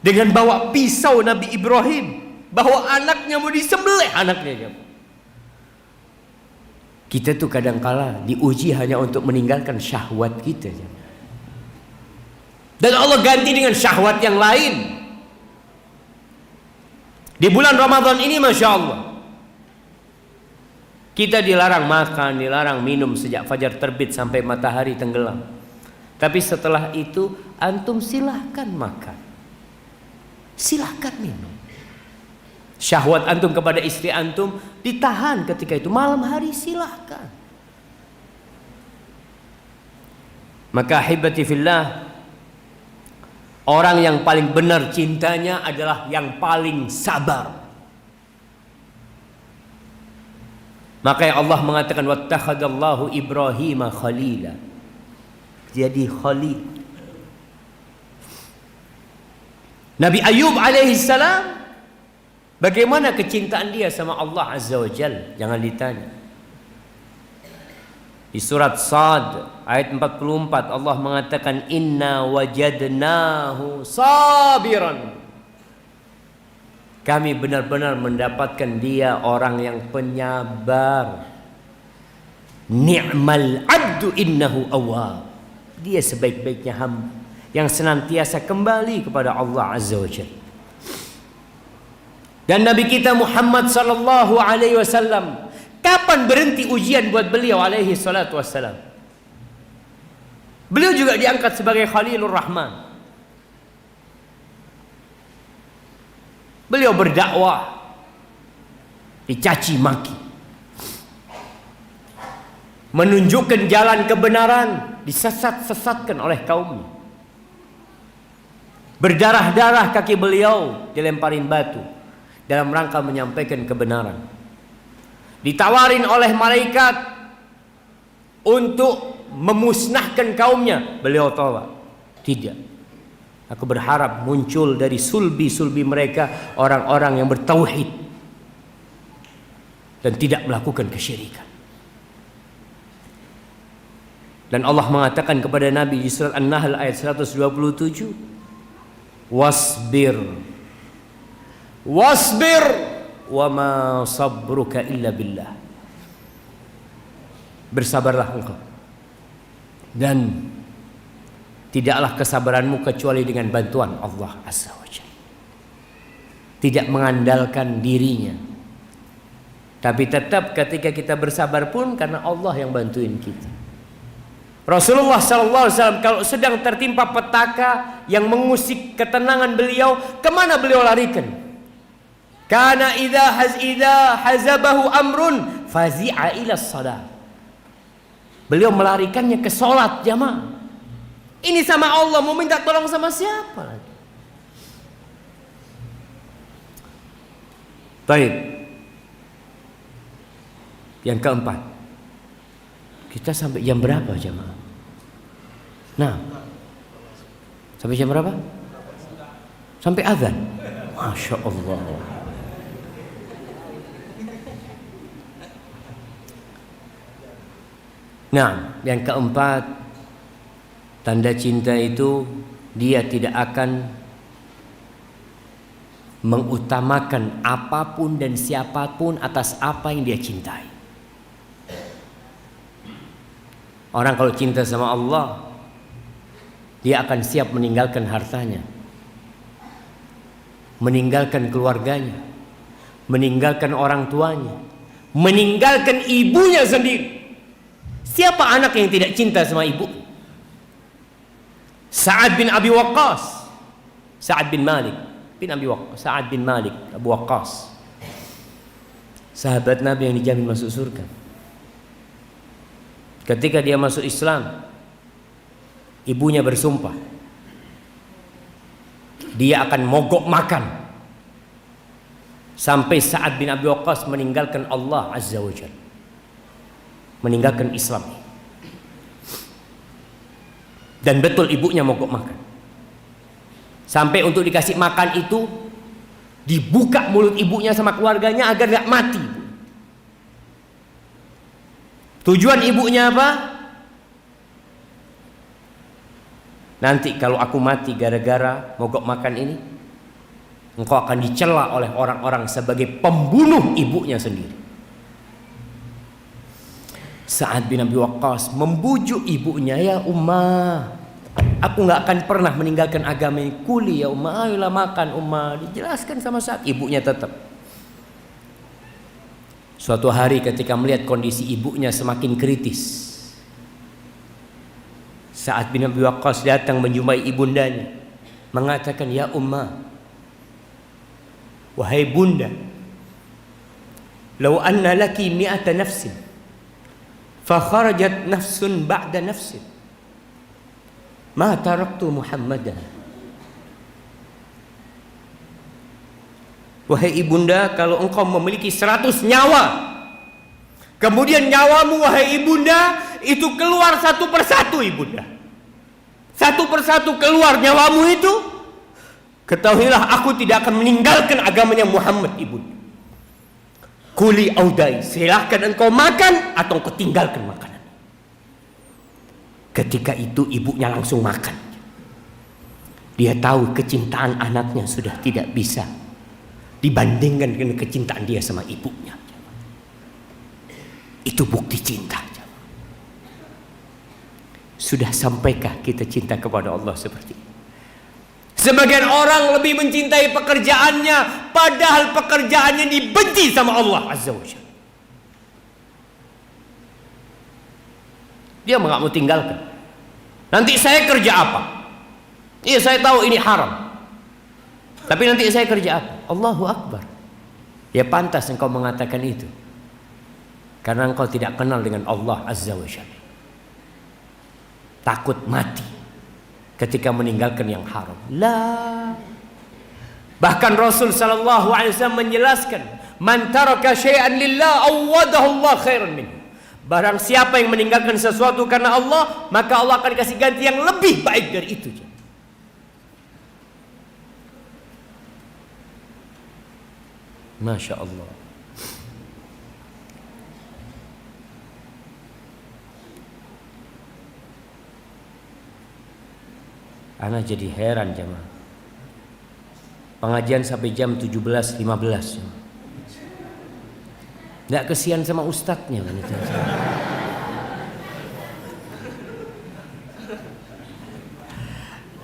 dengan bawa pisau Nabi Ibrahim, bawa anaknya mau disembelih anaknya. Kita tuh kadangkala diuji hanya untuk meninggalkan syahwat kita. Dan Allah ganti dengan syahwat yang lain. Di bulan Ramadan ini Masya Allah, kita dilarang makan, dilarang minum sejak fajar terbit sampai matahari tenggelam. Tapi setelah itu antum silahkan makan, silahkan minum. Syahwat antum kepada istri antum ditahan ketika itu, malam hari silahkan. Maka ahibati fillah, orang yang paling benar cintanya adalah yang paling sabar. Maka Allah mengatakan wattakhadallahu Ibrahima khalila. Jadi khalil. Nabi Ayub alaihissalam, bagaimana kecintaan dia sama Allah Azza wa Jalla? Jangan ditanya. Di surat Sad ayat 44 Allah mengatakan inna wajadnahu sabiran. Kami benar-benar mendapatkan dia orang yang penyabar. Ni'mal abdu innahu awwab. Dia sebaik-baiknya hamba yang senantiasa kembali kepada Allah Azza wa Jalla. Dan Nabi kita Muhammad sallallahu alaihi wasallam, kapan berhenti ujian buat beliau alaihi salatu wassalam? Beliau juga diangkat sebagai Khalilur Rahman. Beliau berdakwah, dicaci maki, menunjukkan jalan kebenaran, disesat-sesatkan oleh kaumnya. Berdarah-darah kaki beliau dilemparin batu dalam rangka menyampaikan kebenaran. Ditawarin oleh malaikat untuk memusnahkan kaumnya, beliau tolak. Tidak. Aku berharap muncul dari sulbi-sulbi mereka orang-orang yang bertauhid dan tidak melakukan kesyirikan. Dan Allah mengatakan kepada Nabi di surat An-Nahl ayat 127, wasbir wa ma sabruka illa billah. Bersabarlah engkau, dan tidaklah kesabaranmu kecuali dengan bantuan Allah Azza wa Jalla. Tidak mengandalkan dirinya, tapi tetap ketika kita bersabar pun karena Allah yang bantuin kita. Rasulullah SAW kalau sedang tertimpa petaka yang mengusik ketenangan beliau, kemana beliau larikan? Kana idza hazabahu amrun fazi'a ila shalah. Beliau melarikannya ke salat jamaah. Ini sama Allah, mau minta tolong sama siapa lagi? Baik. Yang keempat, kita sampai jam berapa jamaah? Nah, sampai jam berapa? sampai azan. Masya Allah. Nah, yang keempat, tanda cinta itu dia tidak akan mengutamakan apapun dan siapapun atas apa yang dia cintai. Orang kalau cinta sama Allah, dia akan siap meninggalkan hartanya, meninggalkan keluarganya, meninggalkan orang tuanya, meninggalkan ibunya sendiri. Siapa anak yang tidak cinta sama ibu? Sa'ad bin Abi Waqqas, Sa'ad bin Malik bin Abi Waqqas, Sa'ad bin Malik Abu Waqqas, sahabat Nabi yang dijamin masuk surga. Ketika dia masuk Islam, ibunya bersumpah dia akan mogok makan sampai Sa'ad bin Abi Waqqas meninggalkan Allah Azza wa Jalla, meninggalkan Islam. Dan betul ibunya mogok makan. Sampai untuk dikasih makan itu dibuka mulut ibunya sama keluarganya agar gak mati. Tujuan ibunya apa? Nanti kalau aku mati gara-gara mogok makan ini, engkau akan dicela oleh orang-orang sebagai pembunuh ibunya sendiri. Sa'ad bin Abi Waqqas membujuk ibunya, ya Ummah, aku gak akan pernah meninggalkan agama ini. Kuli ya Ummah, ayolah makan Ummah. Dijelaskan sama Sa'ad, ibunya tetap. Suatu hari ketika melihat kondisi ibunya semakin kritis, Sa'ad bin Abi Waqqas datang menjumpai ibundanya, mengatakan, ya Ummah, wahai bunda, law anna laki mi'ata nafsin fakharajat nafsun ba'da nafsin ma taraktu Muhammadan. Wahai ibunda, kalau engkau memiliki 100 nyawa, kemudian nyawamu wahai ibunda itu keluar satu persatu, ibunda, satu persatu keluar nyawamu itu, ketahuilah aku tidak akan meninggalkan agamanya Muhammad, ibunda. Kuli audai, silahkan engkau makan atau engkau tinggalkan makanan. Ketika itu ibunya langsung makan. Dia tahu kecintaan anaknya sudah tidak bisa dibandingkan dengan kecintaan dia sama ibunya. Itu bukti cinta. Sudah sampaikah kita cinta kepada Allah seperti ini? Sebagian orang lebih mencintai pekerjaannya, padahal pekerjaannya dibenci sama Allah Azza wa Jalla. Dia nggak mau tinggalkan. Nanti saya kerja apa? Iya, saya tahu ini haram, tapi nanti saya kerja apa? Allahu Akbar. Ya pantas engkau mengatakan itu, karena engkau tidak kenal dengan Allah Azza wa Jalla. Takut mati ketika meninggalkan yang haram. La. Bahkan Rasul sallallahu alaihi wasallam menjelaskan, man taraka syai'an lillah awadahu Allah khairan min. Barang siapa yang meninggalkan sesuatu karena Allah, maka Allah akan kasih ganti yang lebih baik dari itu. Masya Allah. Ana jadi heran jemaah. Pengajian sampai jam 17.15. Nggak kesian sama ustadznya kan itu.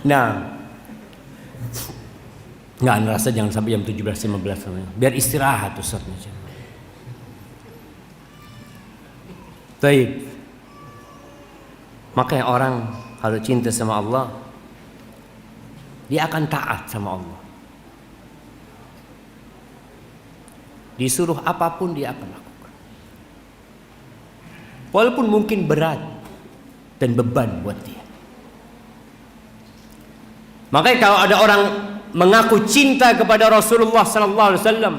Nah, nggak ngerasa jangan sampai jam 17.15 biar istirahat ustadznya. Baik. Makanya orang kalau cinta sama Allah, dia akan taat sama Allah. Disuruh apapun dia akan lakukan, walaupun mungkin berat dan beban buat dia. Makanya kalau ada orang mengaku cinta kepada Rasulullah sallallahu alaihi wasallam,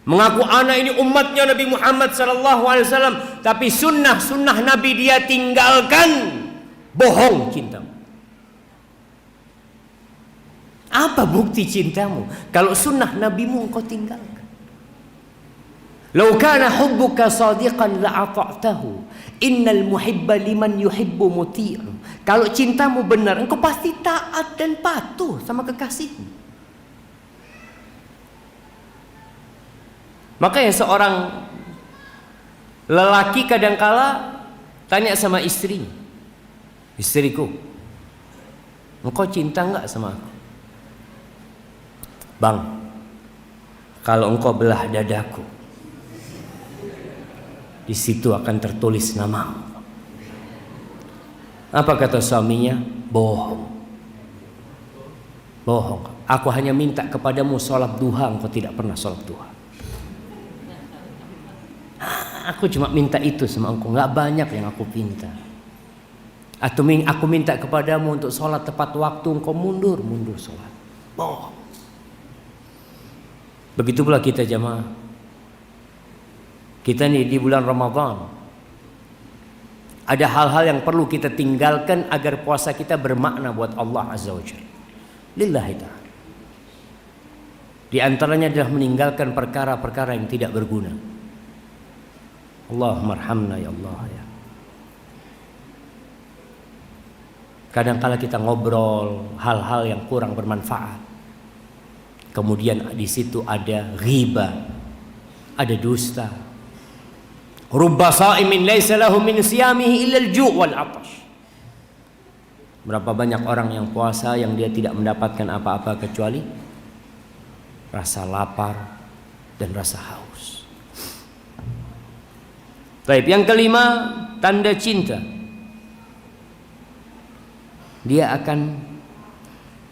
mengaku anak ini umatnya Nabi Muhammad sallallahu alaihi wasallam, tapi sunnah Nabi dia tinggalkan, bohong cinta. Apa bukti cintamu kalau sunnah nabimu engkau tinggalkan? Lau kana hubbuka sadiqan la'ata'tahu. Innal muhibba liman yuhibbu muti'u. Kalau cintamu benar, engkau pasti taat dan patuh sama kekasihmu. Makanya seorang lelaki kadangkala tanya sama istrinya, istriku, engkau cinta enggak sama aku? Bang, kalau engkau belah dadaku, di situ akan tertulis namamu. Apa kata suaminya? Bohong. Bohong. Aku hanya minta kepadamu sholat duha, engkau tidak pernah sholat duha. Aku cuma minta itu sama engkau, nggak banyak yang aku minta. Atau aku minta kepadamu untuk sholat tepat waktu, engkau mundur sholat. Bohong. Begitu pula kita jamaah. Kita nih di bulan Ramadan, ada hal-hal yang perlu kita tinggalkan agar puasa kita bermakna buat Allah Azza wa Jalla. Lillahi ta'ala. Di antaranya adalah meninggalkan perkara-perkara yang tidak berguna. Allahumma arhamna ya Allah ya. Kadang-kala kita ngobrol hal-hal yang kurang bermanfaat. Kemudian di situ ada ghibah, ada dusta. Rubba sha'imin laisa lahu min siyamihi illa al-ju' wal 'atash. Berapa banyak orang yang puasa yang dia tidak mendapatkan apa-apa kecuali rasa lapar dan rasa haus. Baik, yang kelima, tanda cinta. Dia akan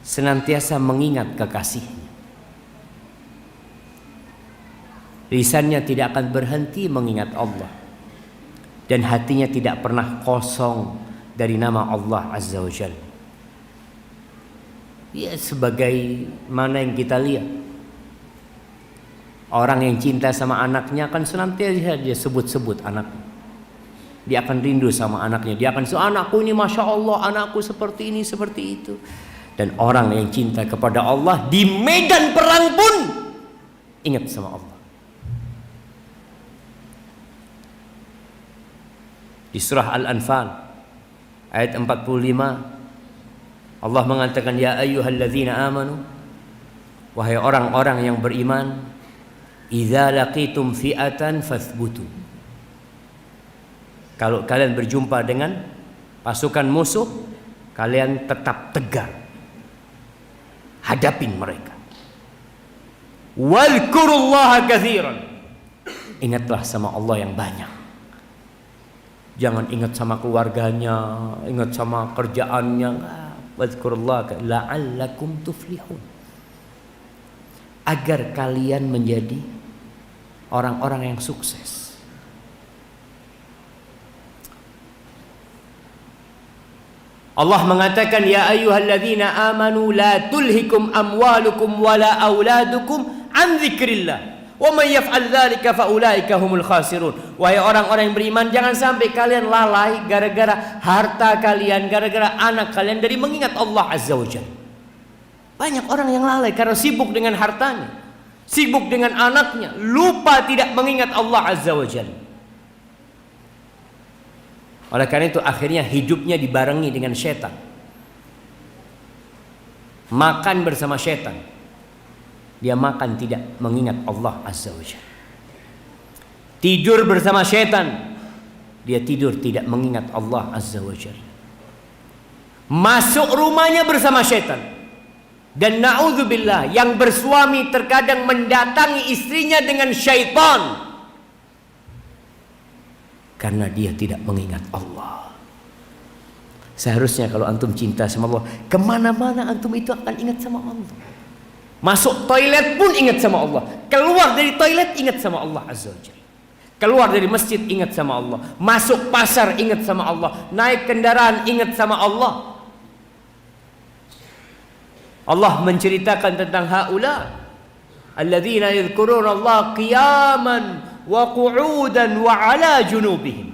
senantiasa mengingat kekasihnya. Lisannya tidak akan berhenti mengingat Allah, dan hatinya tidak pernah kosong dari nama Allah Azza wa Jalla. Ya, sebagai mana yang kita lihat, orang yang cinta sama anaknya akan senantiasa dia sebut-sebut anaknya. Dia akan rindu sama anaknya. Dia akan anakku ini Masya Allah, anakku seperti ini, seperti itu. Dan orang yang cinta kepada Allah di medan perang pun ingat sama Allah. Di surah Al-Anfal ayat 45 Allah mengatakan, ya ayyuhalladzina amanu, wahai orang-orang yang beriman, idza laqitum fi'atan fathbutu. Kalau kalian berjumpa dengan pasukan musuh, kalian tetap tegar, hadapin mereka. Wadhkurullaha katsiran, ingatlah sama Allah yang banyak. Jangan ingat sama keluarganya, ingat sama kerjaannya. Wadhkurullaha la'allakum tuflihun, agar kalian menjadi orang-orang yang sukses. Allah mengatakan, ya ayyuhalladzina amanu la tulhikum amwalukum wala auladukum an dzikrillah wa may yaf'al dzalika fa ulaika humul khasirun. Wahai orang-orang yang beriman, jangan sampai kalian lalai gara-gara harta kalian, gara-gara anak kalian dari mengingat Allah Azza wa Jalla. Banyak orang yang lalai karena sibuk dengan hartanya, sibuk dengan anaknya, lupa tidak mengingat Allah Azza wa Jalla. Oleh karena itu akhirnya hidupnya dibarengi dengan setan. Makan bersama setan. Dia makan tidak mengingat Allah Azza wa Jalla. Tidur bersama setan. Dia tidur tidak mengingat Allah Azza wa Jalla. Masuk rumahnya bersama setan. Dan na'udzubillah, yang bersuami terkadang mendatangi istrinya dengan syaitan, karena dia tidak mengingat Allah. Seharusnya kalau antum cinta sama Allah, kemana-mana antum itu akan ingat sama Allah. Masuk toilet pun ingat sama Allah. Keluar dari toilet ingat sama Allah Azza wa Jalla. Keluar dari masjid ingat sama Allah. Masuk pasar ingat sama Allah. Naik kendaraan ingat sama Allah. Allah menceritakan tentang haula alladzina yadhkuruna Allah qiyaman wa qu'udan wa ala junubihim.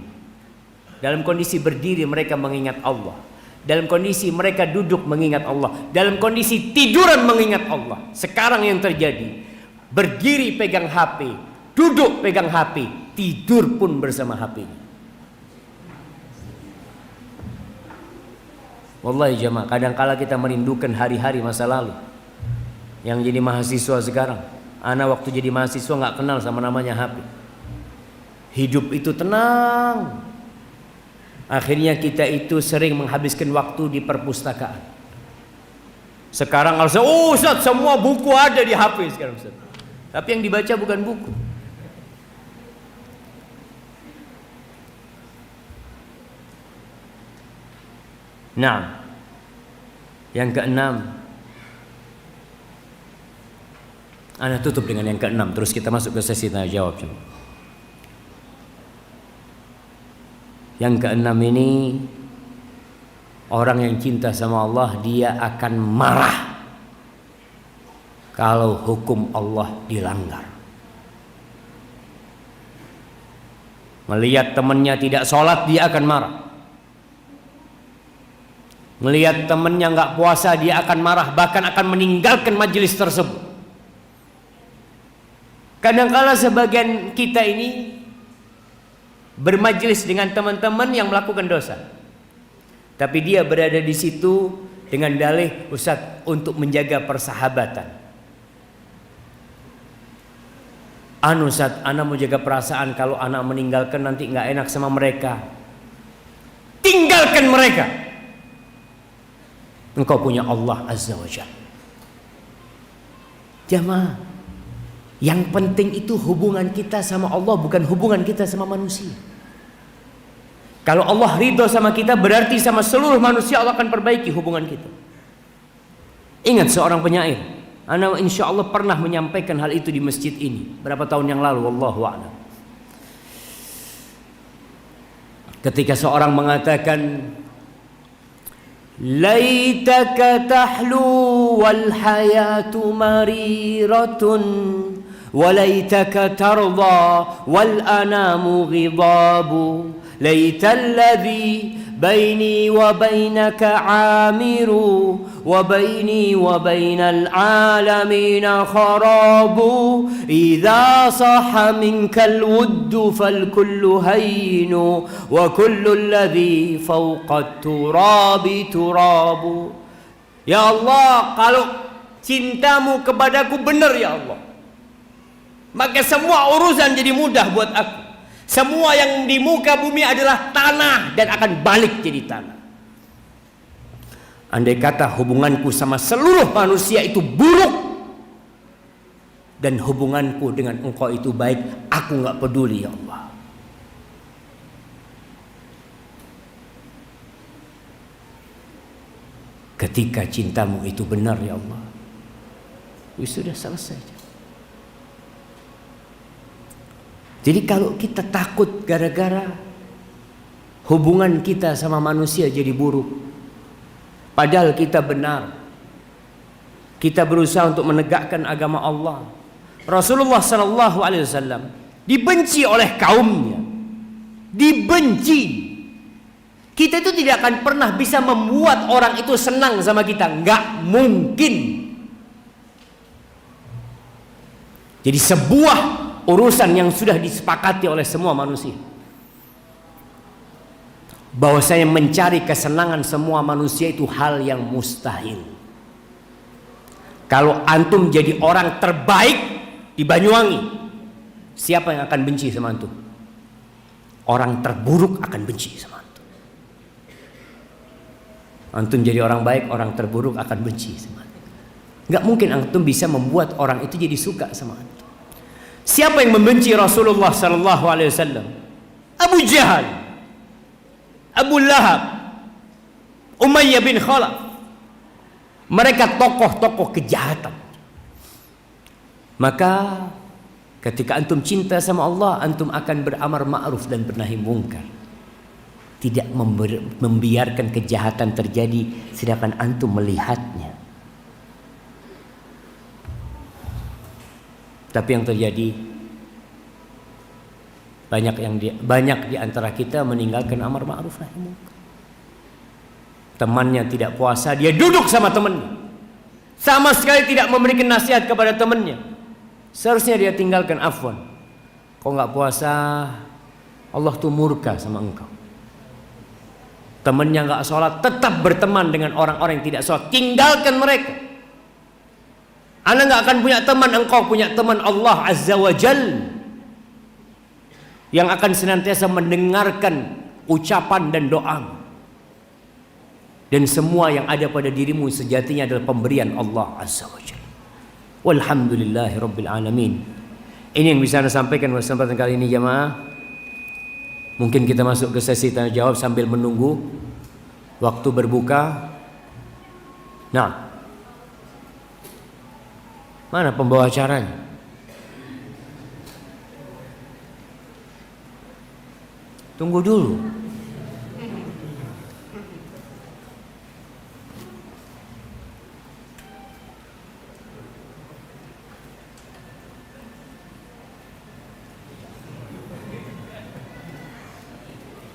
Dalam kondisi berdiri mereka mengingat Allah. dalam kondisi mereka duduk mengingat Allah, dalam kondisi tiduran mengingat Allah. Sekarang yang terjadi, berdiri pegang HP, duduk pegang HP, tidur pun bersama HP. Wallahi jamaah, kadangkala kita merindukan hari-hari masa lalu. Yang jadi mahasiswa sekarang, ana waktu jadi mahasiswa nggak kenal sama namanya HP. Hidup itu tenang. Akhirnya kita itu sering menghabiskan waktu di perpustakaan. Sekarang kalau Ustaz, semua buku ada di HP sekarang Ustaz. Tapi yang dibaca bukan buku. Nah, yang keenam, ana tutup dengan yang keenam, terus kita masuk ke sesi tanya jawab. Yang keenam ini, orang yang cinta sama Allah, dia akan marah kalau hukum Allah dilanggar. Melihat temannya tidak sholat, dia akan marah. Melihat temannya nggak puasa, dia akan marah, bahkan akan meninggalkan majelis tersebut. Kadangkala sebagian kita ini bermajelis dengan teman-teman yang melakukan dosa, tapi dia berada di situ dengan dalih, Ustaz, untuk menjaga persahabatan. Ustaz, ana mau jaga perasaan, kalau anak meninggalkan nanti nggak enak sama mereka. Tinggalkan mereka. Engkau punya Allah Azza wa Jalla. Jamaah, yang penting itu hubungan kita sama Allah, bukan hubungan kita sama manusia. Kalau Allah ridho sama kita, berarti sama seluruh manusia Allah akan perbaiki hubungan kita. Ingat seorang penyair, ana insya Allah pernah menyampaikan hal itu di masjid ini berapa tahun yang lalu, wallahu a'lam. Ketika seorang mengatakan, laitaka tahlu wal hayatu mariratun, walaitaka tarda wal anamu ghidabu, laitalladhi baini wa bainaka amiru wa baini wa bainal alamina kharabu, idza sahha minkal wuddu fal kullu haynu wa kullu alladhi fawqa turabi turabu. Ya Allah, kalau cintamu kepadaku benar ya Allah, maka semua urusan jadi mudah buat aku. Semua yang di muka bumi adalah tanah dan akan balik jadi tanah. Andai kata hubunganku sama seluruh manusia itu buruk dan hubunganku dengan engkau itu baik, aku gak peduli ya Allah. Ketika cintamu itu benar ya Allah, sudah selesai. Jadi kalau kita takut gara-gara hubungan kita sama manusia jadi buruk, padahal kita benar, kita berusaha untuk menegakkan agama Allah. Rasulullah sallallahu alaihi wasallam dibenci oleh kaumnya, dibenci. Kita itu tidak akan pernah bisa membuat orang itu senang sama kita, nggak mungkin. Jadi sebuah urusan yang sudah disepakati oleh semua manusia, bahwasanya mencari kesenangan semua manusia itu hal yang mustahil. Kalau antum jadi orang terbaik di Banyuwangi, siapa yang akan benci sama antum? Orang terburuk akan benci sama antum. Antum jadi orang baik, orang terburuk akan benci sama antum. Nggak mungkin antum bisa membuat orang itu jadi suka sama antum. Siapa yang membenci Rasulullah sallallahu alaihi wasallam? Abu Jahal, Abu Lahab, Umayyah bin Khalaf. Mereka tokoh-tokoh kejahatan. Maka ketika antum cinta sama Allah, antum akan beramar ma'ruf dan bernahi mungkar. Tidak membiarkan kejahatan terjadi sedangkan antum melihatnya. Tapi yang terjadi, banyak di antara kita meninggalkan amar ma'ruf nahi munkar. Temannya tidak puasa, dia duduk sama temannya. Sama sekali tidak memberikan nasihat kepada temannya. Seharusnya dia tinggalkan, afwan. Kau nggak puasa, Allah tuh murka sama engkau. Temannya nggak sholat, tetap berteman dengan orang-orang yang tidak sholat. Tinggalkan mereka. Anda nggak akan punya teman, engkau punya teman Allah Azza wa Jal, yang akan senantiasa mendengarkan ucapan dan doa. Dan semua yang ada pada dirimu sejatinya adalah pemberian Allah Azza wa Jalla. Walhamdulillahi Rabbil Alamin. Ini yang bisa Anda sampaikan pada kesempatan kali ini jamaah. Mungkin kita masuk ke sesi tanya jawab sambil menunggu waktu berbuka. Nah, mana pembawa acaranya? Tunggu dulu.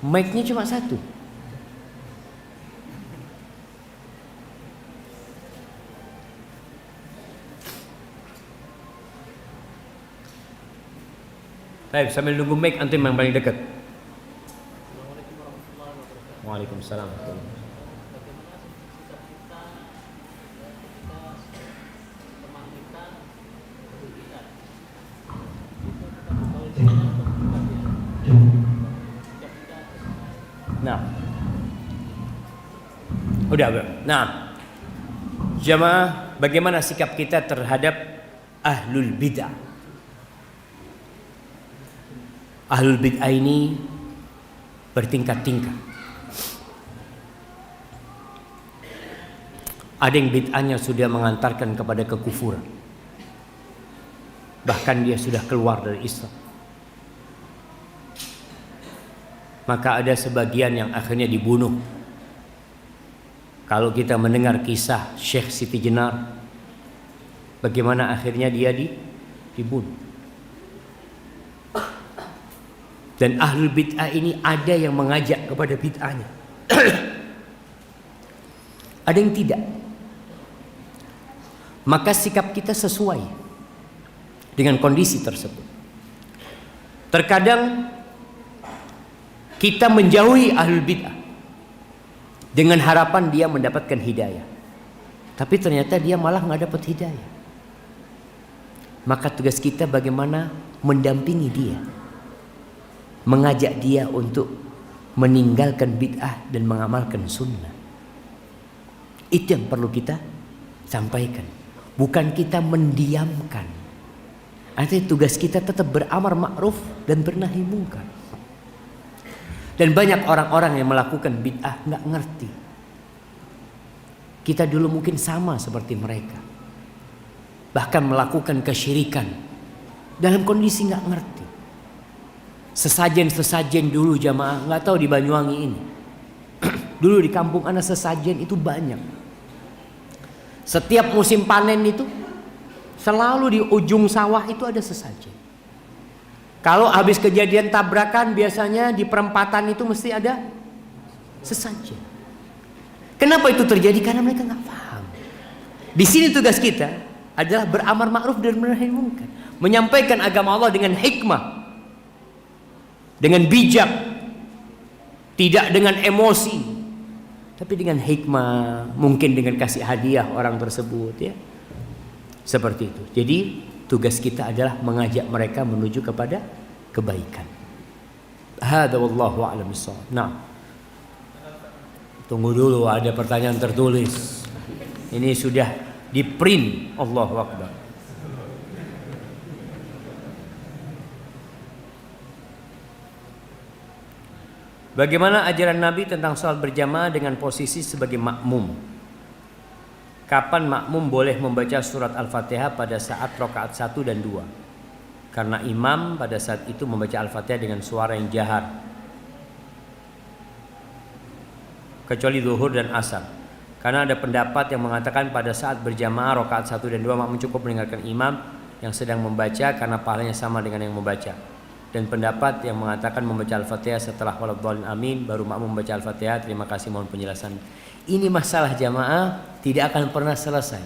Mic-nya cuma satu. Baik, sambil nunggu mic antum yang paling dekat. Waalaikumsalam. Nah, udah. Nah, jamaah, bagaimana sikap kita terhadap ahlul bid'ah? Ahlul bid'ah ini bertingkat-tingkat. Ada yang bid'ahnya sudah mengantarkan kepada kekufuran, bahkan dia sudah keluar dari Islam. Maka ada sebagian yang akhirnya dibunuh. Kalau kita mendengar kisah Syekh Siti Jenar, bagaimana akhirnya dia dibunuh. Dan ahlul bid'ah ini ada yang mengajak kepada bid'ahnya, ada yang tidak. Maka sikap kita sesuai dengan kondisi tersebut. Terkadang kita menjauhi ahlul bid'ah dengan harapan dia mendapatkan hidayah, tapi ternyata dia malah nggak dapat hidayah. Maka tugas kita bagaimana mendampingi dia, mengajak dia untuk meninggalkan bid'ah dan mengamalkan sunnah. Itu yang perlu kita sampaikan, bukan kita mendiamkan. Artinya tugas kita tetap beramar ma'ruf dan bernahi mungkar. Dan banyak orang-orang yang melakukan bid'ah nggak ngerti. Kita dulu mungkin sama seperti mereka, bahkan melakukan kesyirikan dalam kondisi nggak ngerti. Sesajen dulu jamaah, nggak tahu di Banyuwangi ini. Dulu di kampung anak sesajen itu banyak. Setiap musim panen itu selalu di ujung sawah itu ada sesajen. Kalau habis kejadian tabrakan biasanya di perempatan itu mesti ada sesajen. Kenapa itu terjadi? Karena mereka nggak paham. Di sini tugas kita adalah beramar ma'ruf dan menahi munkar, menyampaikan agama Allah dengan hikmah, dengan bijak, tidak dengan emosi, tapi dengan hikmah, mungkin dengan kasih hadiah orang tersebut, ya. Seperti itu. Jadi tugas kita adalah mengajak mereka menuju kepada kebaikan. Hada wallahu a'lam bissawab. Nah, tunggu dulu, ada pertanyaan tertulis. Ini sudah di print. Allahu Akbar. Bagaimana ajaran Nabi tentang sholat berjamaah dengan posisi sebagai makmum? Kapan makmum boleh membaca surat Al-Fatihah pada saat rakaat 1 dan 2? Karena imam pada saat itu membaca Al-Fatihah dengan suara yang jahar, kecuali zuhur dan asar. Karena ada pendapat yang mengatakan pada saat berjamaah rakaat 1 dan 2 makmum cukup mendengarkan imam yang sedang membaca karena pahalanya sama dengan yang membaca. dan pendapat yang mengatakan membaca Al-Fatihah setelah waladhdallin amin baru makmum membaca Al-Fatihah. Terima kasih, mohon penjelasan. Ini masalah jamaah tidak akan pernah selesai.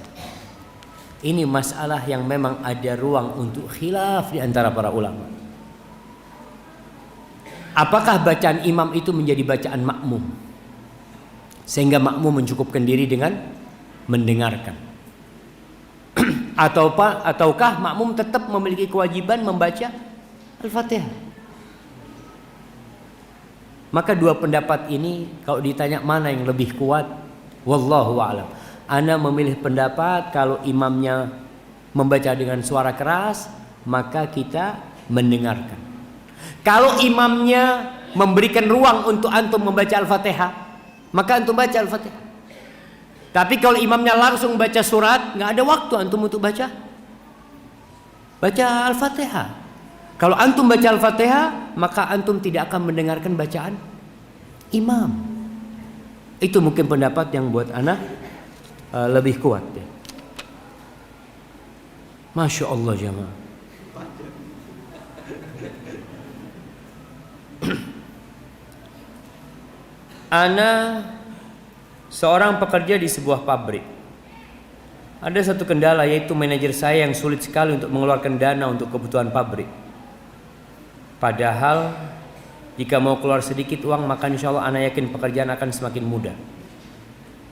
Ini masalah yang memang ada ruang untuk khilaf di antara para ulama. Apakah bacaan imam itu menjadi bacaan makmum sehingga makmum mencukupkan diri dengan mendengarkan? Ataukah makmum tetap memiliki kewajiban membaca Al-Fatihah? Maka dua pendapat ini kalau ditanya mana yang lebih kuat, wallahu a'lam. Ana memilih pendapat kalau imamnya membaca dengan suara keras, maka kita mendengarkan. Kalau imamnya memberikan ruang untuk antum membaca Al-Fatihah, maka antum baca Al-Fatihah. Tapi kalau imamnya langsung baca surat, nggak ada waktu antum untuk baca Al-Fatihah. Kalau antum baca Al-Fatihah, maka antum tidak akan mendengarkan bacaan imam. Itu mungkin pendapat yang buat anak lebih kuat ya. Masya Allah jamaah. Ana seorang pekerja di sebuah pabrik. Ada satu kendala, yaitu manajer saya yang sulit sekali untuk mengeluarkan dana untuk kebutuhan pabrik. Padahal jika mau keluar sedikit uang, maka insya Allah ana yakin pekerjaan akan semakin mudah.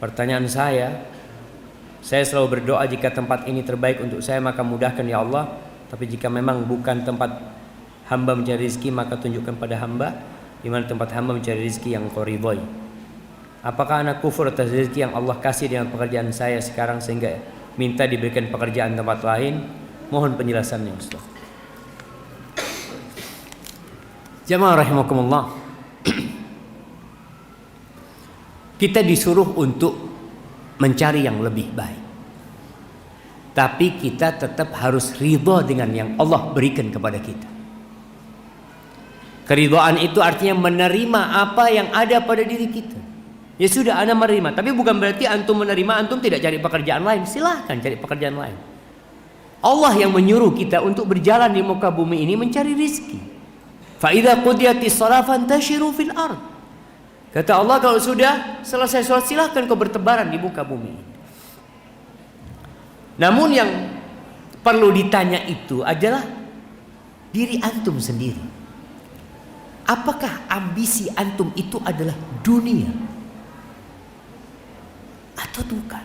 Pertanyaan saya selalu berdoa jika tempat ini terbaik untuk saya maka mudahkan ya Allah. Tapi jika memang bukan tempat hamba mencari rezeki, maka tunjukkan pada hamba di mana tempat hamba mencari rezeki yang Kau ridhoi. Apakah anak kufur atas rezeki yang Allah kasih dengan pekerjaan saya sekarang sehingga minta diberikan pekerjaan tempat lain? Mohon penjelasannya Ustaz. Jamaah rahimakumullah. Kita disuruh untuk mencari yang lebih baik. Tapi kita tetap harus ridha dengan yang Allah berikan kepada kita. Keridhaan itu artinya menerima apa yang ada pada diri kita. Ya sudah, ana menerima, tapi bukan berarti antum menerima antum tidak cari pekerjaan lain. Silahkan cari pekerjaan lain. Allah yang menyuruh kita untuk berjalan di muka bumi ini mencari rizki. Fa idza qudiyatis shalah fantashiru fil ard. Kata Allah, kalau sudah selesai sholat silahkan kau bertebaran di muka bumi. Namun yang perlu ditanya itu adalah diri antum sendiri. Apakah ambisi antum itu adalah dunia atau bukan?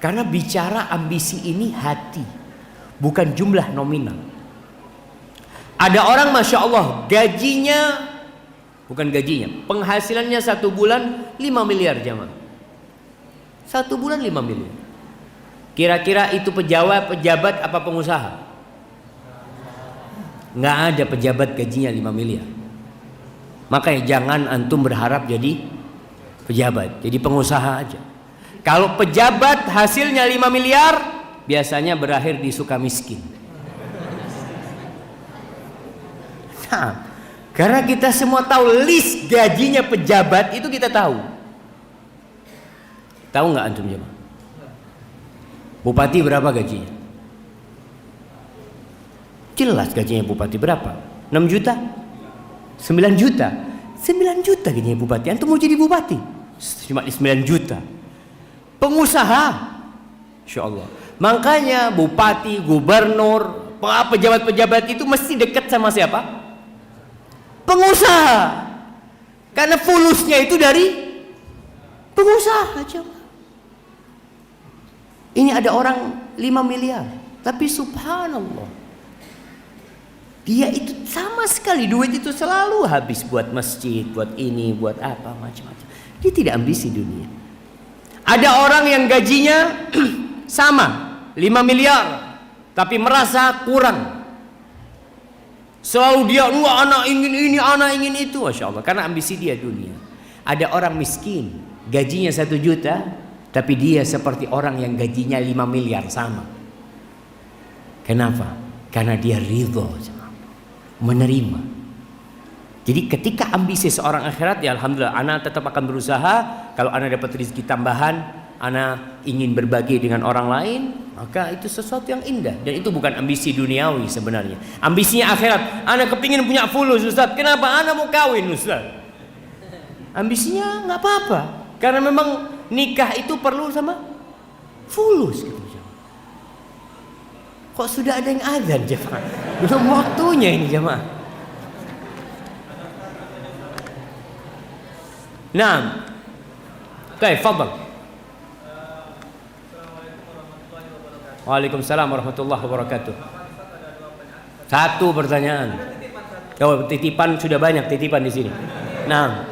Karena bicara ambisi ini hati, bukan jumlah nominal. Ada orang Masya Allah gajinya, bukan gajinya, penghasilannya 1 bulan 5 miliar jamaah. 1 bulan 5 miliar. Kira-kira itu pejabat apa pengusaha? Nggak ada pejabat gajinya 5 miliar. Makanya jangan antum berharap jadi pejabat, jadi pengusaha aja. Kalau pejabat hasilnya 5 miliar, biasanya berakhir di Sukamiskin. Nah, karena kita semua tahu list gajinya pejabat itu kita tahu. Tahu nggak antum jemaah? Bupati berapa gajinya? Jelas gajinya bupati berapa? 6 juta? 9 juta? 9 juta gajinya bupati. Antum mau jadi bupati? Cuma 9 juta. Pengusaha, Insya Allah. Makanya bupati, gubernur, pejabat-pejabat itu mesti dekat sama siapa? Pengusaha. Karena fulusnya itu dari pengusaha. Ini ada orang 5 miliar, tapi subhanallah, dia itu sama sekali duit itu selalu habis buat masjid, buat ini, buat apa, macam-macam. Dia tidak ambisi dunia. Ada orang yang gajinya sama 5 miliar, tapi merasa kurang. Selalu dia, wah anak ingin ini, anak ingin itu, Masya Allah, karena ambisi dia dunia. Ada orang miskin, gajinya 1 juta, tapi dia seperti orang yang gajinya 5 miliar sama. Kenapa? Karena dia ridho, menerima. Jadi ketika ambisi seorang akhirat, ya alhamdulillah, anak tetap akan berusaha. Kalau anak dapat rezeki tambahan, anak ingin berbagi dengan orang lain, maka itu sesuatu yang indah. Dan itu bukan ambisi duniawi sebenarnya. Ambisinya akhirat. Ana kepingin punya fulus Ustaz. Kenapa? Ana mau kawin Ustaz. Ambisinya nggak apa-apa. Karena memang nikah itu perlu sama fulus gitu. Kok sudah ada yang azan jemaah? Belum waktunya ini jemaah. Naam. Baik, fadhal. Waalaikumsalam warahmatullahi wabarakatuh. Satu pertanyaan. Oh, titipan sudah banyak titipan di sini. Nah.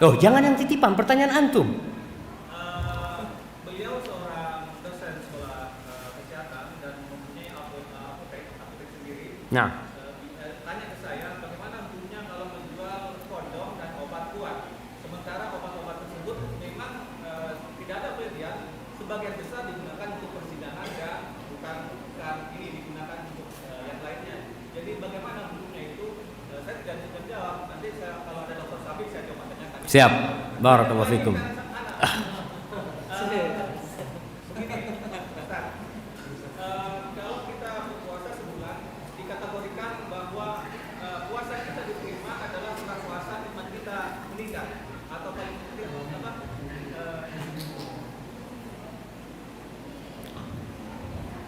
Oh, jangan yang titipan, pertanyaan antum. Beliau seorang dosen sekolah kesehatan dan mempunyai apotek sendiri. Nah. Tanya ke saya, bagaimana hukumnya kalau menjual kondom dan obat kuat? Sementara obat-obat tersebut memang tidak ada penelitian, sebagian besar digunakan untuk persinahan dan bukan ini digunakan untuk yang lainnya. Jadi bagaimana hukumnya itu? Saya tidak bisa menjawab. Nanti kalau ada dokter Sabik saya coba tanyakan. Siap. Barakallahu fikum. Kalau kita berpuasa sebulan, dikategorikan bahwa puasa kita diterima adalah setelah puasa iman kita meningkat atau paling apa?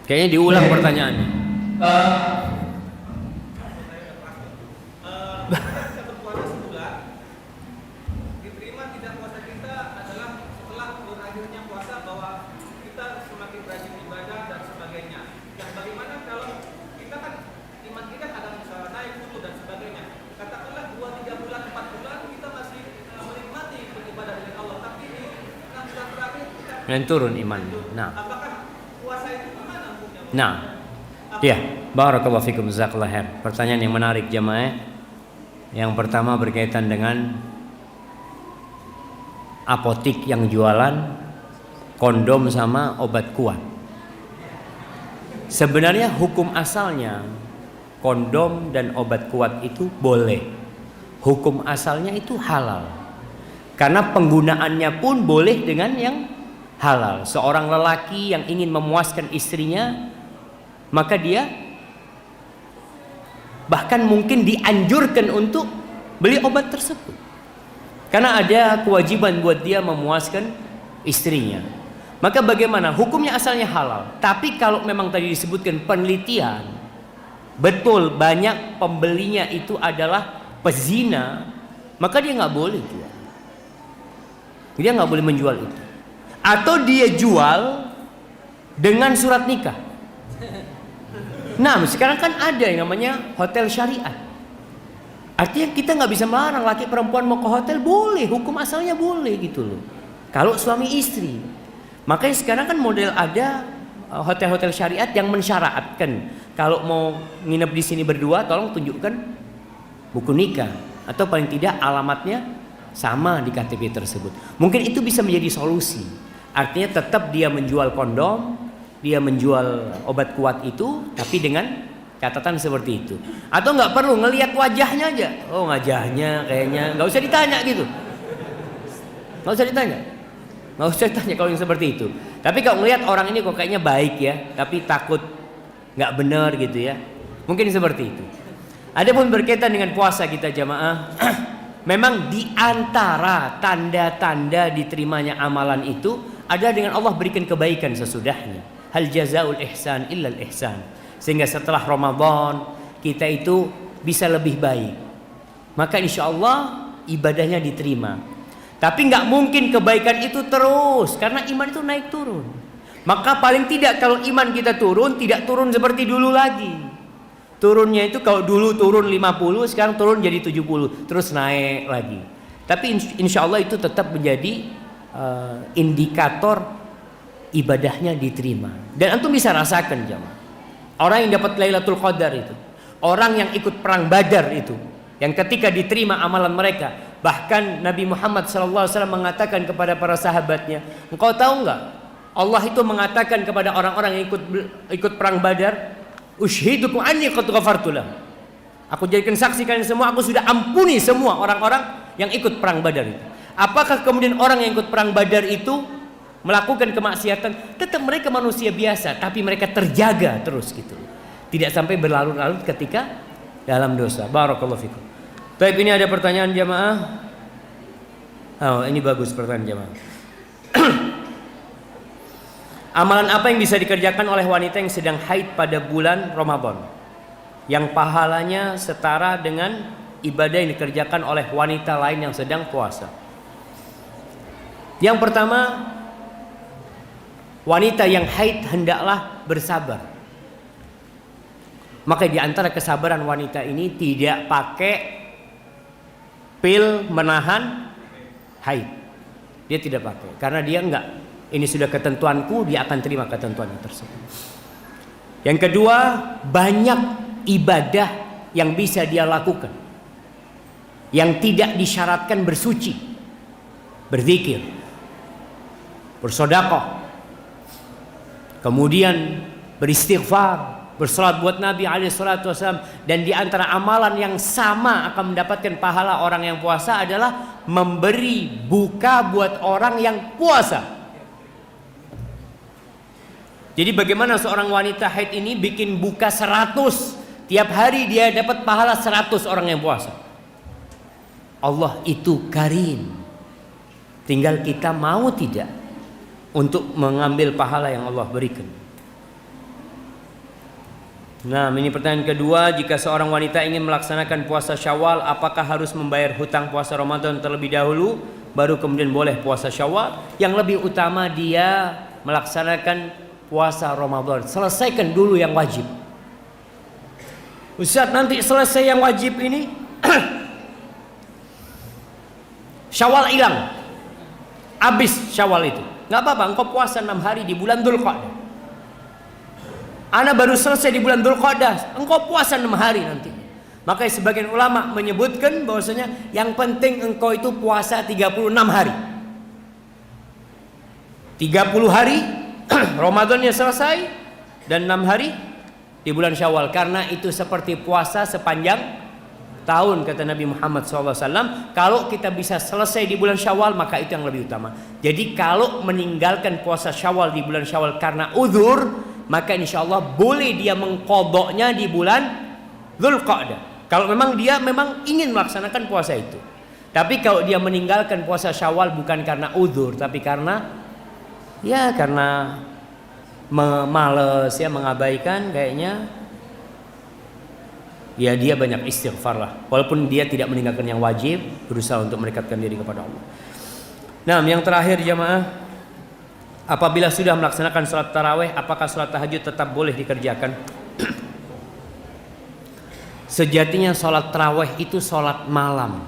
Kayaknya diulang pertanyaannya. Kita berpuasa sebulan, diterima tidak puasa kita adalah setelah berakhirnya puasa bahwa kita semakin rajin ibadah dan sebagainya. Dan bagaimana kalau kita kan iman kita kadang bisa naik turun dan sebagainya. Katakanlah 2, 3 bulan, 4 bulan kita masih menikmati beribadah dengan Allah, tapi di 6 bulan terakhir kita turun iman. Nah. Apakah puasa itu kemana hukumnya? Nah. Ya, barakallahu fikum, jazakallahu khair. Pertanyaan yang menarik jemaah. Yang pertama berkaitan dengan apotik yang jualan kondom sama obat kuat. Sebenarnya hukum asalnya kondom dan obat kuat itu boleh. Hukum asalnya itu halal. Karena penggunaannya pun boleh dengan yang halal. Seorang lelaki yang ingin memuaskan istrinya, maka dia bahkan mungkin dianjurkan untuk beli obat tersebut. Karena ada kewajiban buat dia memuaskan istrinya. Maka bagaimana? Hukumnya asalnya halal. Tapi kalau memang tadi disebutkan penelitian, betul banyak pembelinya itu adalah pezina, maka dia nggak boleh jual. Dia nggak boleh menjual itu. Atau dia jual dengan surat nikah. Nah, sekarang kan ada yang namanya hotel syariat. Artinya kita nggak bisa melarang laki perempuan mau ke hotel, boleh, hukum asalnya boleh gitu loh. Kalau suami istri, makanya sekarang kan model ada hotel-hotel syariat yang mensyaratkan kalau mau nginep di sini berdua, tolong tunjukkan buku nikah atau paling tidak alamatnya sama di KTP tersebut. Mungkin itu bisa menjadi solusi. Artinya tetap dia menjual kondom, dia menjual obat kuat itu, tapi dengan catatan seperti itu. Atau nggak perlu ngelihat wajahnya aja. Oh, wajahnya kayaknya nggak usah ditanya gitu. Nggak usah ditanya. Nggak usah ditanya kalau yang seperti itu. Tapi kalau ngelihat orang ini kok kayaknya baik ya, tapi takut nggak benar gitu ya. Mungkin seperti itu. Adapun berkaitan dengan puasa kita jamaah, memang di antara tanda-tanda diterimanya amalan itu ada dengan Allah berikan kebaikan sesudahnya. Hal jazaul ihsan illal ihsan. Sehingga setelah Ramadan kita itu bisa lebih baik. Maka insya Allah ibadahnya diterima. Tapi nggak mungkin kebaikan itu terus, karena iman itu naik turun. Maka paling tidak kalau iman kita turun, tidak turun seperti dulu lagi. Turunnya itu kalau dulu turun 50, sekarang turun jadi 70, terus naik lagi. Tapi insya Allah itu tetap menjadi indikator ibadahnya diterima. Dan antum bisa rasakan jamaah. Orang yang dapat Lailatul Qadar itu, orang yang ikut perang Badar itu, yang ketika diterima amalan mereka, bahkan Nabi Muhammad SAW mengatakan kepada para sahabatnya, engkau tahu nggak? Allah itu mengatakan kepada orang-orang yang ikut perang Badar, ushidukum anni qad ghafartu lahum. Aku jadikan saksi kalian semua, aku sudah ampuni semua orang-orang yang ikut perang Badar itu. Apakah kemudian orang yang ikut perang Badar itu melakukan kemaksiatan, tetap mereka manusia biasa, tapi mereka terjaga terus gitu. Tidak sampai berlarut-larut ketika dalam dosa. Barakallahu fikum. Baik, ini ada pertanyaan jamaah. Oh, ini bagus pertanyaan jamaah. Amalan apa yang bisa dikerjakan oleh wanita yang sedang haid pada bulan Ramadan, yang pahalanya setara dengan ibadah yang dikerjakan oleh wanita lain yang sedang puasa? Yang pertama, wanita yang haid hendaklah bersabar. Maka di antara kesabaran wanita ini tidak pakai pil menahan haid. Dia tidak pakai, karena dia enggak, ini sudah ketentuanku, dia akan terima ketentuan tersebut. Yang kedua, banyak ibadah yang bisa dia lakukan yang tidak disyaratkan bersuci. Berzikir, bersedekah, kemudian beristighfar, bersalat buat Nabi SAW. Dan di antara amalan yang sama akan mendapatkan pahala orang yang puasa adalah memberi buka buat orang yang puasa. Jadi bagaimana seorang wanita haid ini bikin buka 100, tiap hari dia dapat pahala 100 orang yang puasa. Allah itu karim, tinggal kita mau tidak untuk mengambil pahala yang Allah berikan. Nah, ini pertanyaan kedua, jika seorang wanita ingin melaksanakan puasa Syawal, apakah harus membayar hutang puasa Ramadan terlebih dahulu baru kemudian boleh puasa Syawal? Yang lebih utama dia melaksanakan puasa Ramadan, selesaikan dulu yang wajib. Ustaz, nanti selesai yang wajib ini Syawal hilang, habis Syawal itu, nggak apa-apa, engkau puasa 6 hari di bulan Dzulqa'dah. Ana baru selesai di bulan Dzulqa'dah, engkau puasa 6 hari nanti. Makanya sebagian ulama menyebutkan bahwasanya yang penting engkau itu puasa 36 hari. 30 hari Ramadannya selesai dan 6 hari di bulan Syawal, karena itu seperti puasa sepanjang tahun kata Nabi Muhammad SAW. Kalau kita bisa selesai di bulan Syawal, maka itu yang lebih utama. Jadi kalau meninggalkan puasa Syawal di bulan Syawal karena uzur, maka insya Allah boleh dia mengqadha'nya di bulan Dzulqa'dah, kalau memang dia ingin melaksanakan puasa itu. Tapi kalau dia meninggalkan puasa Syawal bukan karena uzur, tapi karena males ya, mengabaikan, kayaknya ya dia banyak istighfar lah. Walaupun dia tidak meninggalkan yang wajib, berusaha untuk mendekatkan diri kepada Allah. Nah, yang terakhir jamaah, apabila sudah melaksanakan sholat tarawih, apakah sholat tahajud tetap boleh dikerjakan? Sejatinya sholat tarawih itu sholat malam,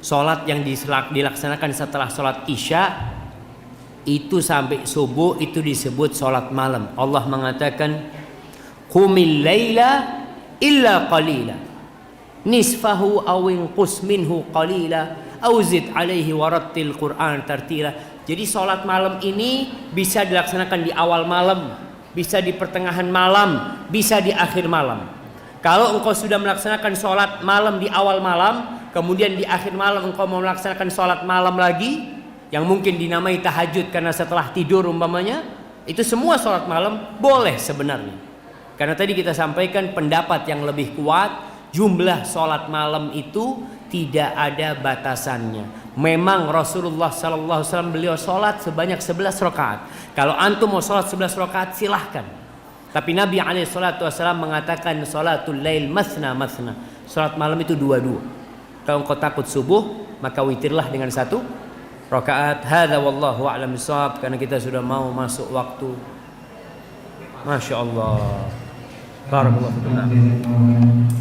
sholat yang dilaksanakan setelah sholat isya itu sampai subuh, itu disebut sholat malam. Allah mengatakan, qumil laila illa qalila nisfahu aw inqus minhu qalila aw zid alaihi warattil Qur'an tartila. Jadi sholat malam ini bisa dilaksanakan di awal malam, bisa di pertengahan malam, bisa di akhir malam. Kalau engkau sudah melaksanakan sholat malam di awal malam, kemudian di akhir malam engkau mau melaksanakan sholat malam lagi, yang mungkin dinamai tahajud karena setelah tidur umpamanya, itu semua sholat malam boleh sebenarnya. Karena tadi kita sampaikan pendapat yang lebih kuat, jumlah sholat malam itu tidak ada batasannya. Memang Rasulullah SAW beliau sholat sebanyak 11 rakaat. Kalau antum mau sholat 11 rakaat silahkan. Tapi Nabi SAW mengatakan sholatul lail masna masna. Sholat malam itu dua-dua. Kalau engkau takut subuh, maka witirlah dengan 1 rakaat. Hadza wallahu a'lam bishawab. Karena kita sudah mau masuk waktu. Masya Allah. Barakallahu fikum.